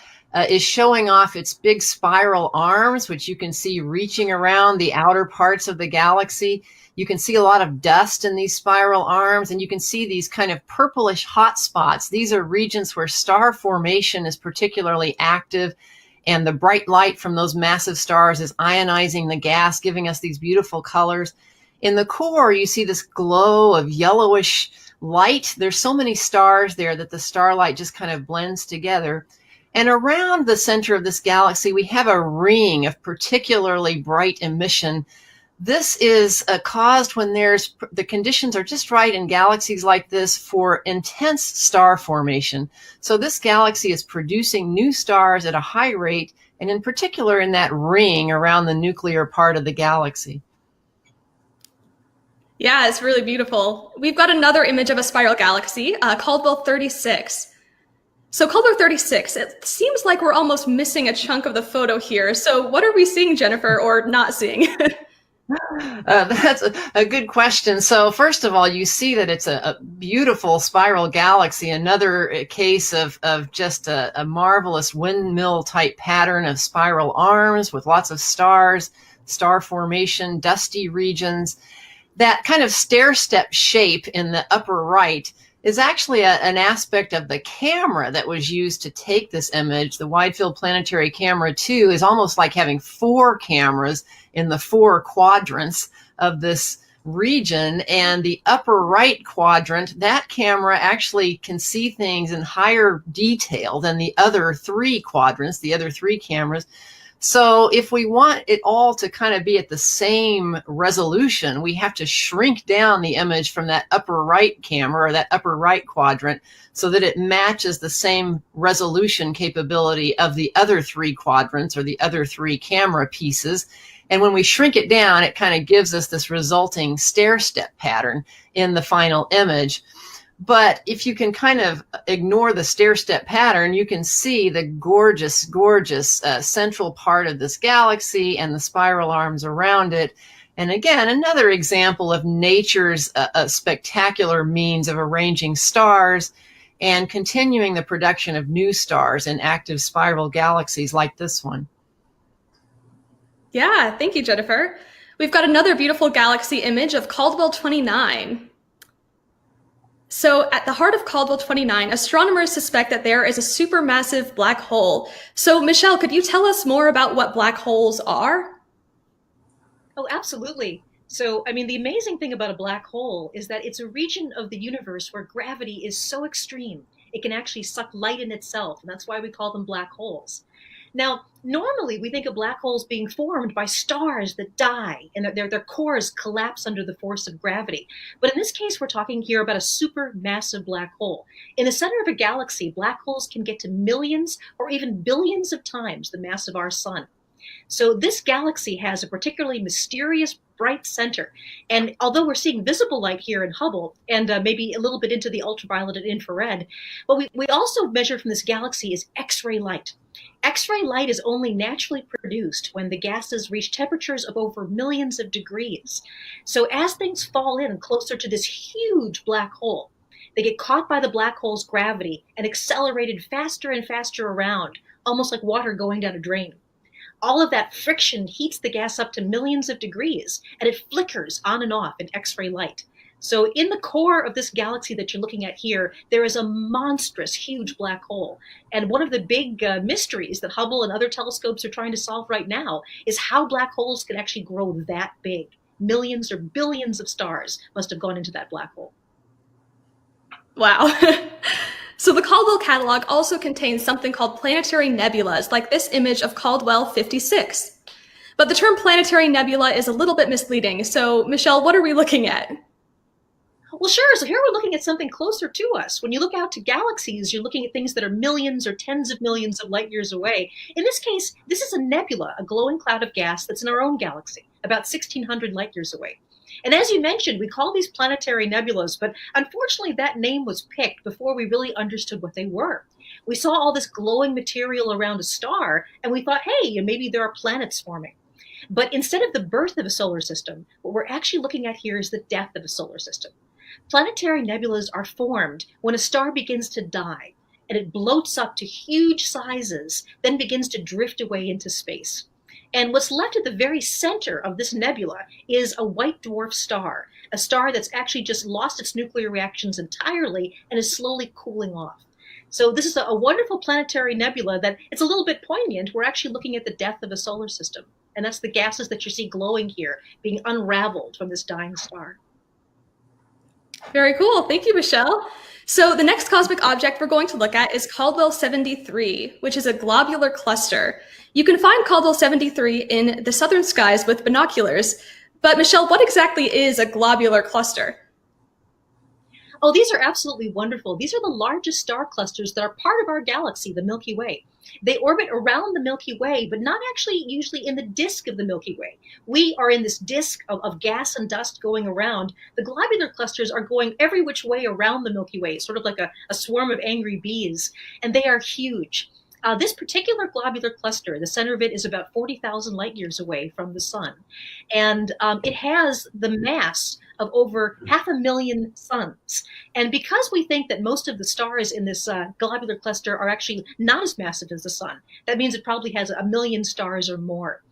is showing off its big spiral arms, which you can see reaching around the outer parts of the galaxy. You can see a lot of dust in these spiral arms, and you can see these kind of purplish hot spots. These are regions where star formation is particularly active, and the bright light from those massive stars is ionizing the gas, giving us these beautiful colors. In the core, you see this glow of yellowish light. There's so many stars there that the starlight just kind of blends together. And around the center of this galaxy, we have a ring of particularly bright emission. This is caused when the conditions are just right in galaxies like this for intense star formation. So this galaxy is producing new stars at a high rate, and in particular in that ring around the nuclear part of the galaxy. Yeah, it's really beautiful. We've got another image of a spiral galaxy, Caldwell 36. So Caldwell 36, it seems like we're almost missing a chunk of the photo here. So what are we seeing, Jennifer, or not seeing? That's a good question. So first of all, you see that it's a beautiful spiral galaxy, another case of just a marvelous windmill type pattern of spiral arms with lots of stars, star formation, dusty regions. That kind of stair-step shape in the upper right is actually an aspect of the camera that was used to take this image. The Wide Field Planetary Camera 2 is almost like having 4 cameras in the 4 quadrants of this region. And the upper right quadrant, that camera actually can see things in higher detail than the other 3 quadrants, the other 3 cameras. So if we want it all to kind of be at the same resolution, we have to shrink down the image from that upper right camera or that upper right quadrant so that it matches the same resolution capability of the other 3 quadrants or the other 3 camera pieces. And when we shrink it down, it kind of gives us this resulting stair-step pattern in the final image. But if you can kind of ignore the stair-step pattern, you can see the gorgeous, gorgeous central part of this galaxy and the spiral arms around it. And again, another example of nature's spectacular means of arranging stars and continuing the production of new stars in active spiral galaxies like this one. Yeah, thank you, Jennifer. We've got another beautiful galaxy image of Caldwell 29. So at the heart of Caldwell 29, astronomers suspect that there is a supermassive black hole. So Michelle, could you tell us more about what black holes are? Oh, absolutely. So, I mean, the amazing thing about a black hole is that it's a region of the universe where gravity is so extreme, it can actually suck light in itself, and that's why we call them black holes. Now, normally we think of black holes being formed by stars that die and their cores collapse under the force of gravity. But in this case, we're talking here about a supermassive black hole. In the center of a galaxy, black holes can get to millions or even billions of times the mass of our sun. So this galaxy has a particularly mysterious bright center. And although we're seeing visible light here in Hubble and maybe a little bit into the ultraviolet and infrared, what we also measure from this galaxy is X-ray light. X-ray light is only naturally produced when the gases reach temperatures of over millions of degrees. So as things fall in closer to this huge black hole, they get caught by the black hole's gravity and accelerated faster and faster around, almost like water going down a drain. All of that friction heats the gas up to millions of degrees, and it flickers on and off in X-ray light. So in the core of this galaxy that you're looking at here, there is a monstrous, huge black hole. And one of the big mysteries that Hubble and other telescopes are trying to solve right now is how black holes can actually grow that big. Millions or billions of stars must have gone into that black hole. Wow. So the Caldwell catalog also contains something called planetary nebulas, like this image of Caldwell 56. But the term planetary nebula is a little bit misleading. So Michelle, what are we looking at? Well, sure. So here we're looking at something closer to us. When you look out to galaxies, you're looking at things that are millions or tens of millions of light years away. In this case, this is a nebula, a glowing cloud of gas that's in our own galaxy, about 1,600 light years away. And as you mentioned, we call these planetary nebulas, but unfortunately that name was picked before we really understood what they were. We saw all this glowing material around a star, and we thought, hey, maybe there are planets forming. But instead of the birth of a solar system, what we're actually looking at here is the death of a solar system. Planetary nebulas are formed when a star begins to die, and it bloats up to huge sizes, then begins to drift away into space. And what's left at the very center of this nebula is a white dwarf star, a star that's actually just lost its nuclear reactions entirely and is slowly cooling off. So this is a wonderful planetary nebula that it's a little bit poignant. We're actually looking at the death of a solar system. And that's the gases that you see glowing here being unraveled from this dying star. Very cool. Thank you, Michelle. So the next cosmic object we're going to look at is Caldwell 73, which is a globular cluster. You can find Caldwell 73 in the southern skies with binoculars. But Michelle, what exactly is a globular cluster? Oh, these are absolutely wonderful. These are the largest star clusters that are part of our galaxy, the Milky Way. They orbit around the Milky Way, but not actually usually in the disk of the Milky Way. We are in this disk of gas and dust going around. The globular clusters are going every which way around the Milky Way, sort of like a swarm of angry bees, and they are huge. This particular globular cluster, the center of it is about 40,000 light years away from the sun. And it has the mass of over 500,000 suns. And because we think that most of the stars in this globular cluster are actually not as massive as the sun, that means it probably has 1 million stars or more.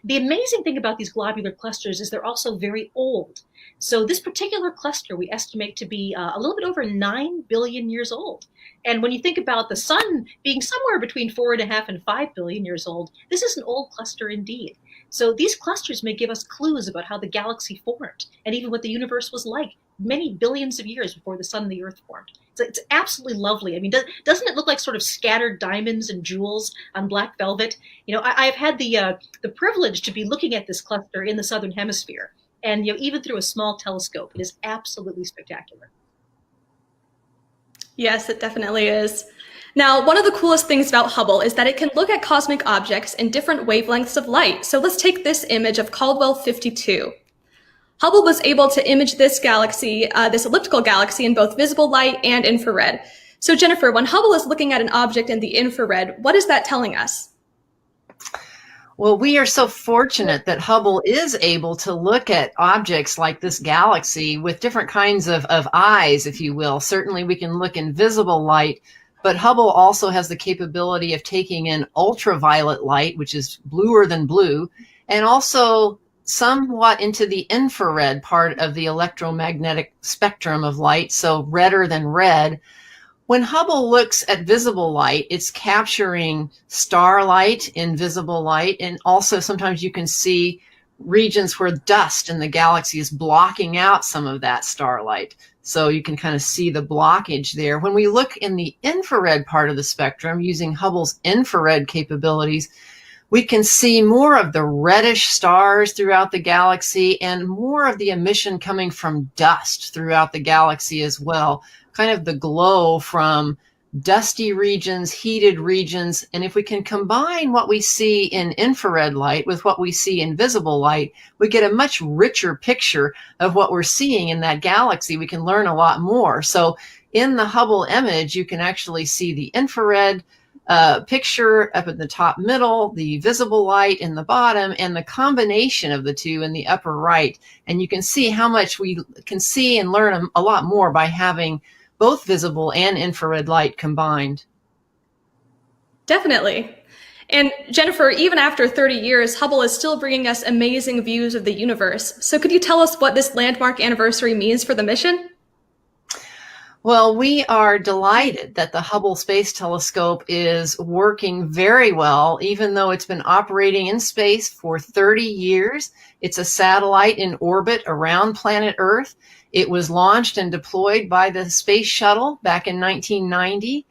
The amazing thing about these globular clusters is they're also very old. So this particular cluster we estimate to be a little bit over 9 billion years old. And when you think about the sun being somewhere between 4.5 and 5 billion years old, this is an old cluster indeed. So these clusters may give us clues about how the galaxy formed and even what the universe was like many billions of years before the sun and the earth formed. So it's absolutely lovely. I mean, doesn't it look like sort of scattered diamonds and jewels on black velvet? You know, I've had the privilege to be looking at this cluster in the southern hemisphere. And even through a small telescope, it is absolutely spectacular. Yes, it definitely is. Now, one of the coolest things about Hubble is that it can look at cosmic objects in different wavelengths of light. So let's take this image of Caldwell 52. Hubble was able to image this galaxy, this elliptical galaxy, in both visible light and infrared. So Jennifer, when Hubble is looking at an object in the infrared, what is that telling us? Well, we are so fortunate that Hubble is able to look at objects like this galaxy with different kinds of eyes, if you will. Certainly we can look in visible light, but Hubble also has the capability of taking in ultraviolet light, which is bluer than blue, and also somewhat into the infrared part of the electromagnetic spectrum of light, so redder than red. When Hubble looks at visible light, it's capturing starlight in visible light, and also sometimes you can see regions where dust in the galaxy is blocking out some of that starlight. So you can kind of see the blockage there. When we look in the infrared part of the spectrum using Hubble's infrared capabilities, we can see more of the reddish stars throughout the galaxy and more of the emission coming from dust throughout the galaxy as well. Kind of the glow from dusty regions, heated regions. And if we can combine what we see in infrared light with what we see in visible light, we get a much richer picture of what we're seeing in that galaxy. We can learn a lot more. So in the Hubble image, you can actually see the infrared picture up in the top middle, the visible light in the bottom, and the combination of the two in the upper right. And you can see how much we can see and learn a lot more by having both visible and infrared light combined. Definitely. And Jennifer, even after 30 years, Hubble is still bringing us amazing views of the universe. So could you tell us what this landmark anniversary means for the mission? Well, we are delighted that the Hubble Space Telescope is working very well, even though it's been operating in space for 30 years. It's a satellite in orbit around planet Earth. It was launched and deployed by the Space Shuttle back in 1990.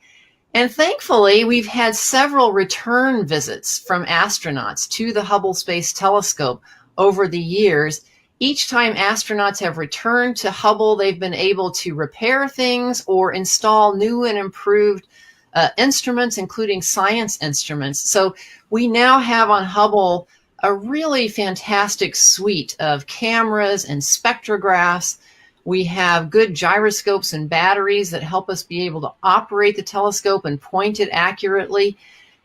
And thankfully, we've had several return visits from astronauts to the Hubble Space Telescope over the years. Each time astronauts have returned to Hubble, they've been able to repair things or install new and improved instruments, including science instruments. So we now have on Hubble a really fantastic suite of cameras and spectrographs. We have good gyroscopes and batteries that help us be able to operate the telescope and point it accurately.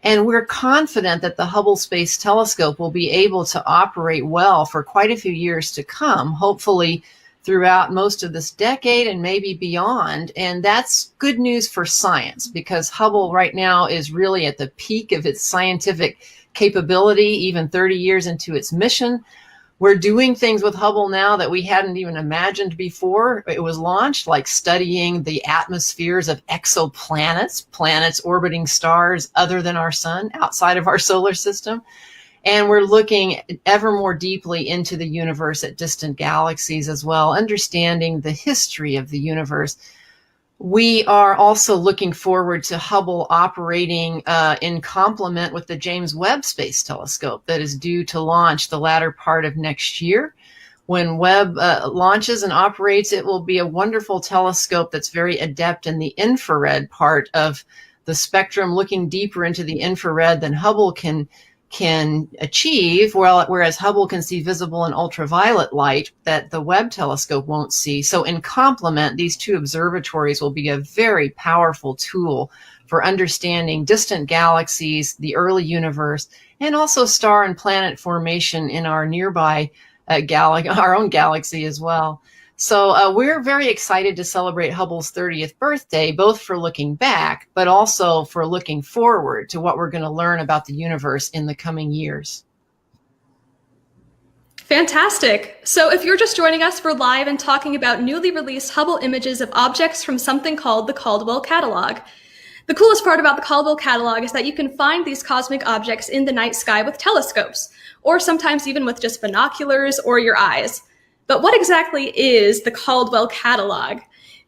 And we're confident that the Hubble Space Telescope will be able to operate well for quite a few years to come, hopefully throughout most of this decade and maybe beyond. And that's good news for science, because Hubble right now is really at the peak of its scientific capability, even 30 years into its mission. We're doing things with Hubble now that we hadn't even imagined before it was launched, like studying the atmospheres of exoplanets, planets orbiting stars other than our sun, outside of our solar system. And we're looking ever more deeply into the universe at distant galaxies as well, understanding the history of the universe. We are also looking forward to Hubble operating in complement with the James Webb Space Telescope that is due to launch the latter part of next year. When Webb launches and operates, it will be a wonderful telescope that's very adept in the infrared part of the spectrum, looking deeper into the infrared than Hubble can achieve, whereas Hubble can see visible and ultraviolet light that the Webb telescope won't see. So in complement, these two observatories will be a very powerful tool for understanding distant galaxies, the early universe, and also star and planet formation in our nearby our own galaxy as well. So we're very excited to celebrate Hubble's 30th birthday, both for looking back, but also for looking forward to what we're going to learn about the universe in the coming years. Fantastic. So if you're just joining us, we're live and talking about newly released Hubble images of objects from something called the Caldwell Catalog. The coolest part about the Caldwell Catalog is that you can find these cosmic objects in the night sky with telescopes, or sometimes even with just binoculars or your eyes. But what exactly is the Caldwell Catalog?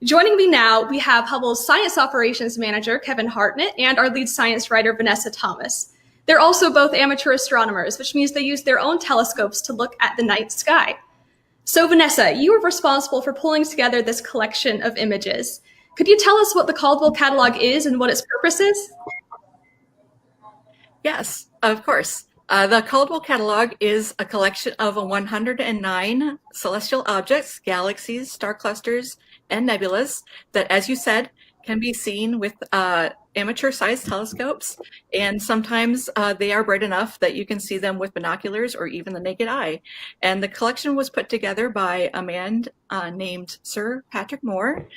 Joining me now, we have Hubble's Science Operations Manager, Kevin Hartnett, and our lead science writer, Vanessa Thomas. They're also both amateur astronomers, which means they use their own telescopes to look at the night sky. So Vanessa, you were responsible for pulling together this collection of images. Could you tell us what the Caldwell Catalog is and what its purpose is? Yes, of course. The Caldwell Catalog is a collection of 109 celestial objects, galaxies, star clusters, and nebulas that, as you said, can be seen with amateur-sized telescopes, and sometimes they are bright enough that you can see them with binoculars or even the naked eye. And the collection was put together by a man named Sir Patrick Moore,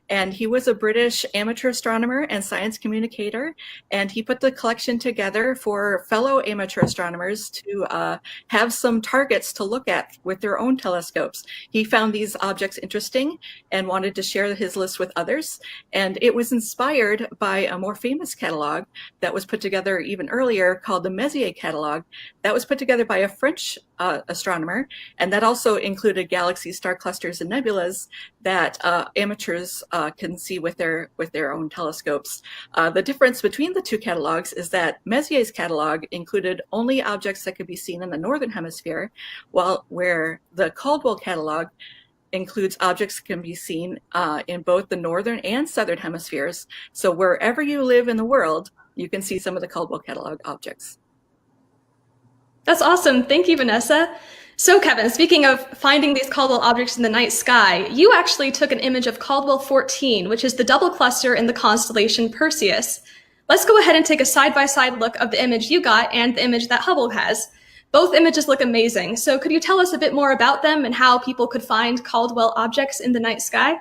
and he was a British amateur astronomer and science communicator, and he put the collection together for fellow amateur astronomers to have some targets to look at with their own telescopes. He found these objects interesting and wanted to share his list with others, and it was inspired by a more famous catalog that was put together even earlier called the Messier catalog. That was put together by a French astronomer, and that also included galaxies, star clusters, and nebulas that amateurs can see with their own telescopes. The difference between the two catalogs is that Messier's catalog included only objects that could be seen in the northern hemisphere, where the Caldwell catalog includes objects that can be seen in both the northern and southern hemispheres. So wherever you live in the world, you can see some of the Caldwell Catalog objects. That's awesome. Thank you, Vanessa. So, Kevin, speaking of finding these Caldwell objects in the night sky, you actually took an image of Caldwell 14, which is the double cluster in the constellation Perseus. Let's go ahead and take a side-by-side look of the image you got and the image that Hubble has. Both images look amazing. So could you tell us a bit more about them and how people could find Caldwell objects in the night sky?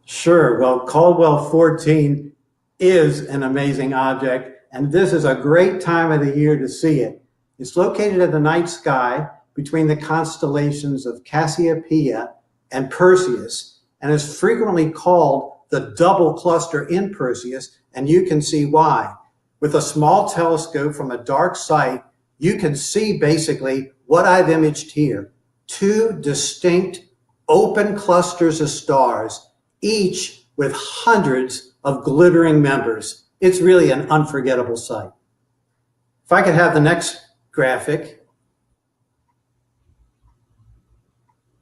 Sure. Well, Caldwell 14 is an amazing object, and this is a great time of the year to see it. It's located in the night sky between the constellations of Cassiopeia and Perseus, and is frequently called the double cluster in Perseus, and you can see why. With a small telescope from a dark site, you can see basically what I've imaged here. Two distinct open clusters of stars, each with hundreds of glittering members. It's really an unforgettable sight. If I could have the next graphic.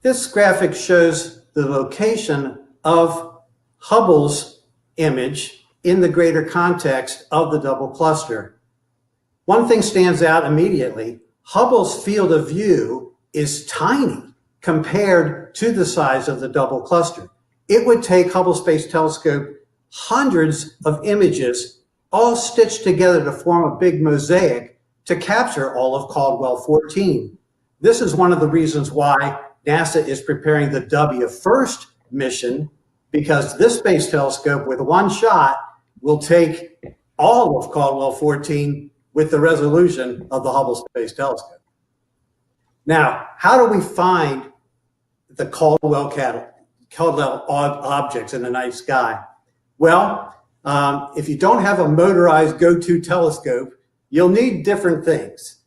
This graphic shows the location of Hubble's image in the greater context of the double cluster. One thing stands out immediately. Hubble's field of view is tiny compared to the size of the double cluster. It would take Hubble Space Telescope hundreds of images all stitched together to form a big mosaic to capture all of Caldwell 14. This is one of the reasons why NASA is preparing the W1 mission, because this space telescope with one shot will take all of Caldwell 14 with the resolution of the Hubble Space Telescope. Now, how do we find the Caldwell objects in the night sky? Well, if you don't have a motorized go-to telescope, you'll need different things.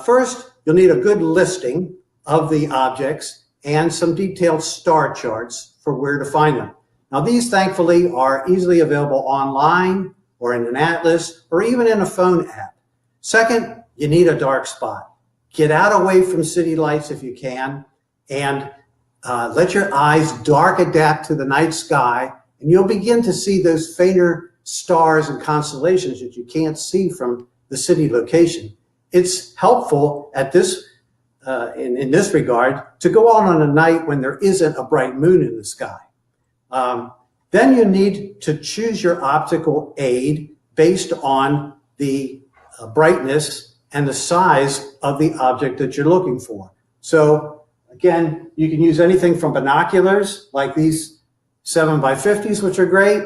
First, you'll need a good listing of the objects and some detailed star charts for where to find them. Now, these thankfully are easily available online or in an atlas or even in a phone app. Second, you need a dark spot. Get out away from city lights if you can, and let your eyes dark adapt to the night sky, and you'll begin to see those fainter stars and constellations that you can't see from the city location. It's helpful at this, in this regard, to go out on a night when there isn't a bright moon in the sky. Then you need to choose your optical aid based on the brightness and the size of the object that you're looking for. So again, you can use anything from binoculars like these 7x50s, which are great,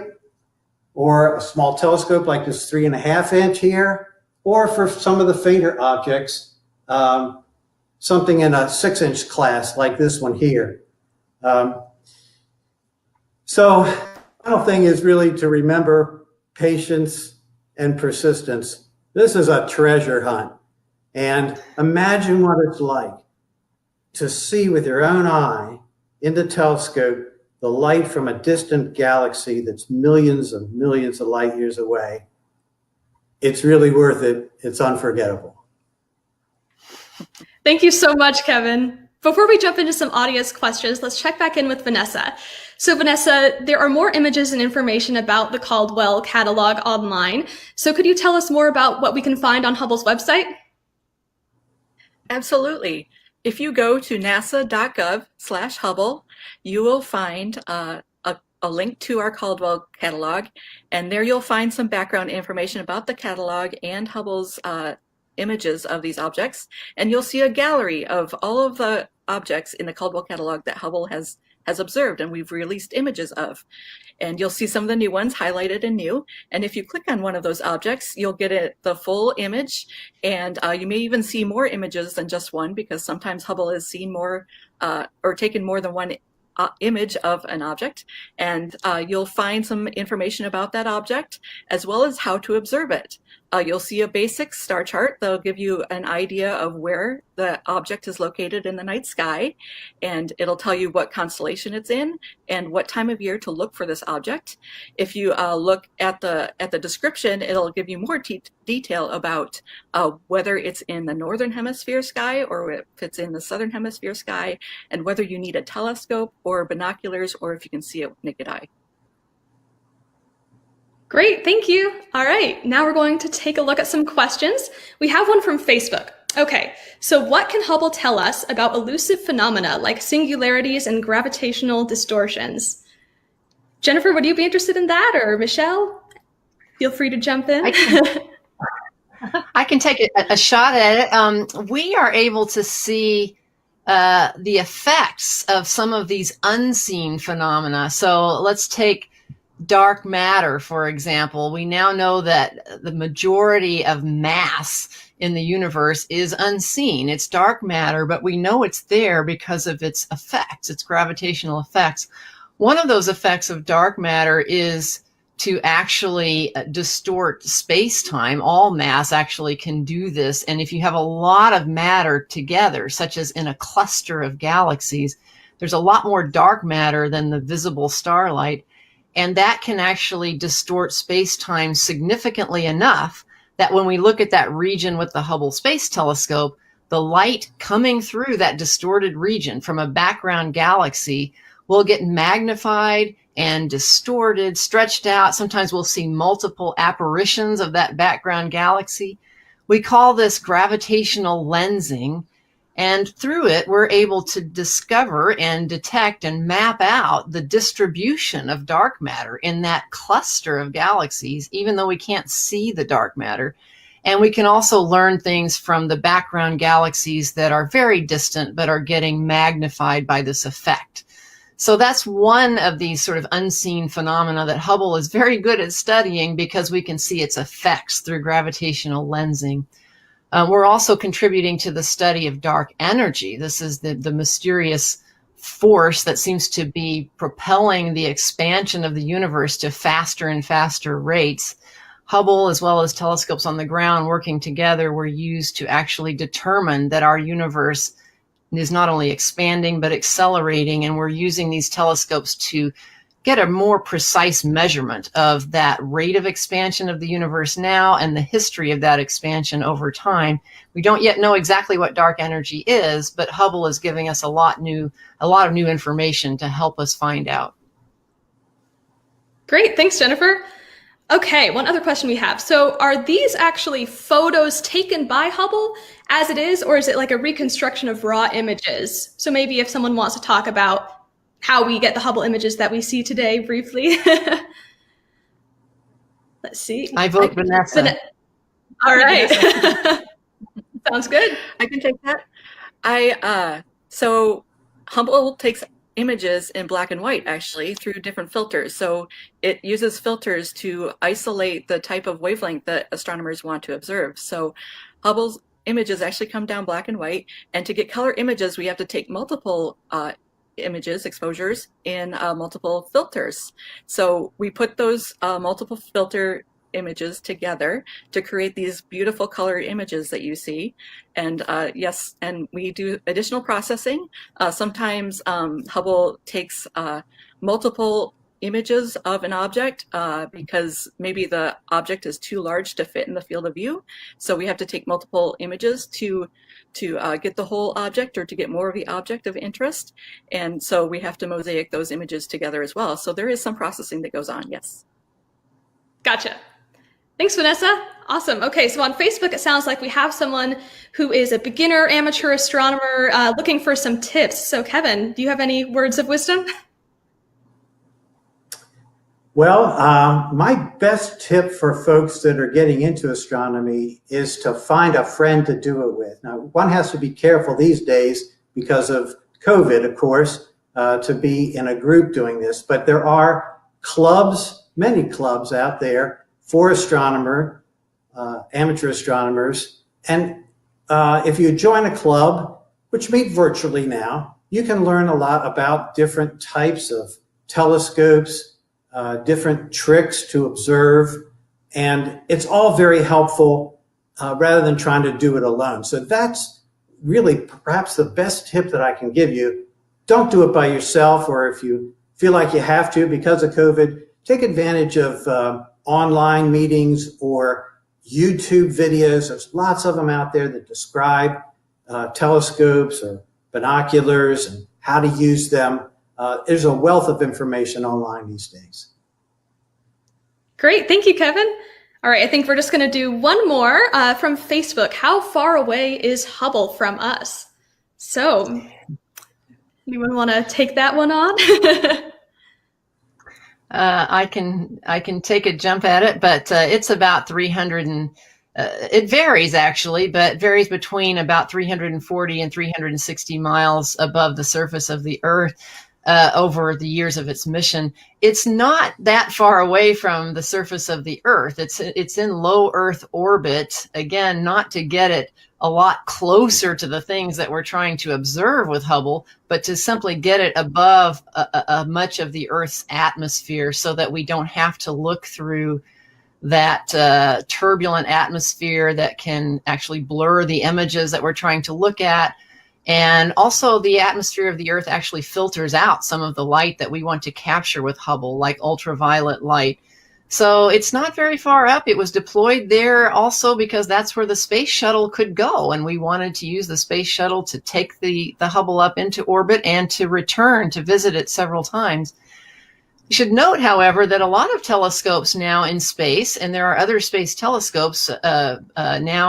or a small telescope like this 3.5 inch here, or for some of the fainter objects, something in a 6-inch class like this one here. So the final thing is really to remember patience and persistence. This is a treasure hunt. And imagine what it's like to see with your own eye in the telescope the light from a distant galaxy that's millions of light years away. It's really worth it. It's unforgettable. Thank you so much, Kevin. Before we jump into some audience questions, let's check back in with Vanessa. So Vanessa, there are more images and information about the Caldwell catalog online. So could you tell us more about what we can find on Hubble's website? Absolutely. If you go to nasa.gov/Hubble, you will find a link to our Caldwell catalog, and there you'll find some background information about the catalog and Hubble's images of these objects, and you'll see a gallery of all of the objects in the Caldwell catalog that Hubble has observed and we've released images of. And you'll see some of the new ones highlighted in new. And if you click on one of those objects, you'll get the full image. And you may even see more images than just one, because sometimes Hubble has seen more or taken more than one image of an object. And you'll find some information about that object, as well as how to observe it. You'll see a basic star chart that'll give you an idea of where the object is located in the night sky, and it'll tell you what constellation it's in and what time of year to look for this object. If you look at the description, it'll give you more detail about whether it's in the northern hemisphere sky or if it's in the southern hemisphere sky, and whether you need a telescope or binoculars or if you can see it with naked eye. Great, thank you. All right, now we're going to take a look at some questions. We have one from Facebook. Okay, so what can Hubble tell us about elusive phenomena like singularities and gravitational distortions? Jennifer, would you be interested in that, or Michelle? Feel free to jump in. I can take a shot at it. We are able to see the effects of some of these unseen phenomena. So let's take dark matter, for example. We now know that the majority of mass in the universe is unseen. It's dark matter, but we know it's there because of its effects, its gravitational effects. One of those effects of dark matter is to actually distort space-time. All mass actually can do this. And if you have a lot of matter together, such as in a cluster of galaxies, there's a lot more dark matter than the visible starlight. And that can actually distort space-time significantly enough that when we look at that region with the Hubble Space Telescope, the light coming through that distorted region from a background galaxy will get magnified and distorted, stretched out. Sometimes we'll see multiple apparitions of that background galaxy. We call this gravitational lensing. And through it, we're able to discover and detect and map out the distribution of dark matter in that cluster of galaxies, even though we can't see the dark matter. And we can also learn things from the background galaxies that are very distant but are getting magnified by this effect. So that's one of these sort of unseen phenomena that Hubble is very good at studying because we can see its effects through gravitational lensing. We're also contributing to the study of dark energy. This is the mysterious force that seems to be propelling the expansion of the universe to faster and faster rates. Hubble, as well as telescopes on the ground working together, were used to actually determine that our universe is not only expanding but accelerating, and we're using these telescopes to get a more precise measurement of that rate of expansion of the universe now and the history of that expansion over time. We don't yet know exactly what dark energy is, but Hubble is giving us a lot of new information to help us find out. Great, thanks, Jennifer. Okay, one other question we have. So are these actually photos taken by Hubble as it is, or is it like a reconstruction of raw images? So maybe if someone wants to talk about how we get the Hubble images that we see today briefly. Let's see. I vote Vanessa. All right. Sounds good. I can take that. So Hubble takes images in black and white actually through different filters. So it uses filters to isolate the type of wavelength that astronomers want to observe. So Hubble's images actually come down black and white, and to get color images, we have to take multiple exposures in multiple filters. So we put those multiple filter images together to create these beautiful color images that you see. And yes, and we do additional processing. Sometimes Hubble takes multiple images of an object because maybe the object is too large to fit in the field of view. So we have to take multiple images to get the whole object or to get more of the object of interest. And so we have to mosaic those images together as well. So there is some processing that goes on, yes. Gotcha. Thanks, Vanessa. Awesome. Okay, so on Facebook, it sounds like we have someone who is a beginner amateur astronomer looking for some tips. So Kevin, do you have any words of wisdom? Well, my best tip for folks that are getting into astronomy is to find a friend to do it with. Now, one has to be careful these days because of COVID, of course, to be in a group doing this. But there are clubs, many clubs out there for amateur astronomers. And if you join a club, which meet virtually now, you can learn a lot about different types of telescopes, different tricks to observe. And it's all very helpful rather than trying to do it alone. So that's really perhaps the best tip that I can give you. Don't do it by yourself, or if you feel like you have to because of COVID, take advantage of online meetings or YouTube videos. There's lots of them out there that describe telescopes or binoculars and how to use them. There's a wealth of information online these days. Great. Thank you, Kevin. All right. I think we're just going to do one more from Facebook. How far away is Hubble from us? So anyone want to take that one on? I can take a jump at it, but it's about 300 and it varies actually, but varies between about 340 and 360 miles above the surface of the Earth over the years of its mission. It's not that far away from the surface of the Earth. It's in low Earth orbit, again, not to get it a lot closer to the things that we're trying to observe with Hubble, but to simply get it above much of the Earth's atmosphere so that we don't have to look through that turbulent atmosphere that can actually blur the images that we're trying to look at. And also the atmosphere of the Earth actually filters out some of the light that we want to capture with Hubble, like ultraviolet light. So it's not very far up. It was deployed there also because that's where the space shuttle could go. And we wanted to use the space shuttle to take the Hubble up into orbit and to return to visit it several times. You should note, however, that a lot of telescopes now in space, and there are other space telescopes now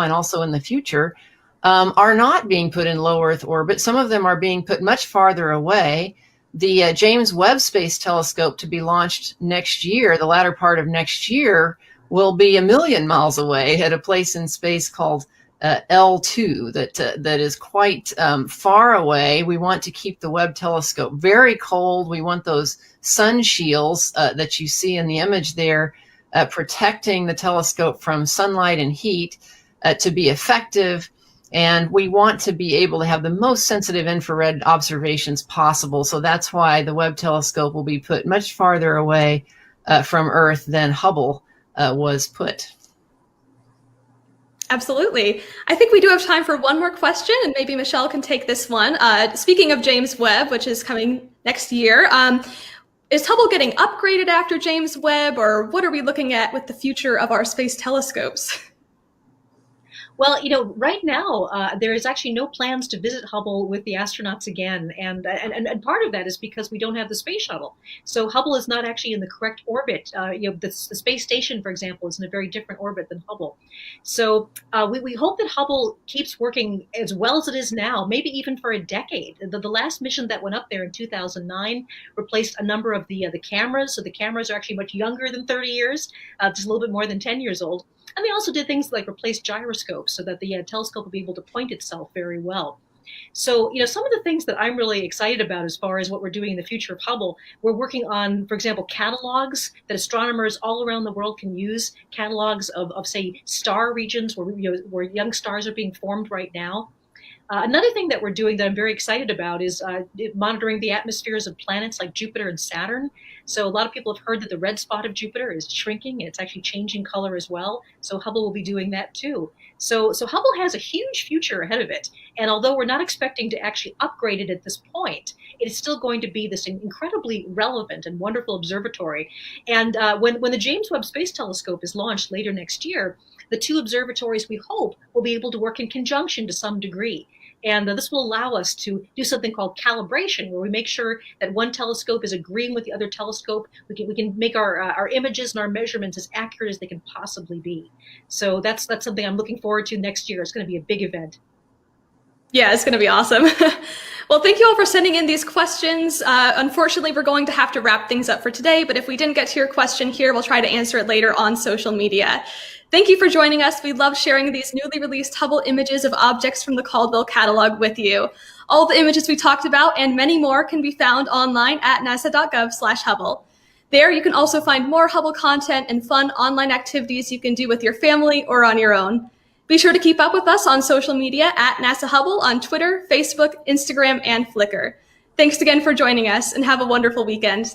and also in the future, are not being put in low Earth orbit. Some of them are being put much farther away. The James Webb Space Telescope, to be launched next year, the latter part of next year, will be 1 million miles away at a place in space called L2 that is quite far away. We want to keep the Webb telescope very cold. We want those sun shields that you see in the image there protecting the telescope from sunlight and heat to be effective. And we want to be able to have the most sensitive infrared observations possible. So that's why the Webb telescope will be put much farther away from Earth than Hubble was put. Absolutely. I think we do have time for one more question, and maybe Michelle can take this one. Speaking of James Webb, which is coming next year, is Hubble getting upgraded after James Webb, or what are we looking at with the future of our space telescopes? Well, right now there is actually no plans to visit Hubble with the astronauts again, and part of that is because we don't have the space shuttle. So Hubble is not actually in the correct orbit. The space station, for example, is in a very different orbit than Hubble. So we hope that Hubble keeps working as well as it is now, maybe even for a decade. The last mission that went up there in 2009 replaced a number of the cameras. So the cameras are actually much younger than 30 years, just a little bit more than 10 years old. And they also did things like replace gyroscopes so that the telescope will be able to point itself very well. So, some of the things that I'm really excited about as far as what we're doing in the future of Hubble, we're working on, for example, catalogs that astronomers all around the world can use, catalogs of say, star regions where young stars are being formed right now. Another thing that we're doing that I'm very excited about is monitoring the atmospheres of planets like Jupiter and Saturn. So a lot of people have heard that the red spot of Jupiter is shrinking, and it's actually changing color as well. So Hubble will be doing that too. So Hubble has a huge future ahead of it. And although we're not expecting to actually upgrade it at this point, it is still going to be this incredibly relevant and wonderful observatory. And when the James Webb Space Telescope is launched later next year, the two observatories, we hope, will be able to work in conjunction to some degree. And this will allow us to do something called calibration, where we make sure that one telescope is agreeing with the other telescope. We can make our images and our measurements as accurate as they can possibly be. So that's something I'm looking forward to next year. It's going to be a big event. Yeah, it's going to be awesome. Well, thank you all for sending in these questions. Unfortunately, we're going to have to wrap things up for today, but if we didn't get to your question here, we'll try to answer it later on social media. Thank you for joining us. We love sharing these newly released Hubble images of objects from the Caldwell catalog with you. All the images we talked about and many more can be found online at nasa.gov/Hubble. There, you can also find more Hubble content and fun online activities you can do with your family or on your own. Be sure to keep up with us on social media at NASA Hubble on Twitter, Facebook, Instagram, and Flickr. Thanks again for joining us, and have a wonderful weekend.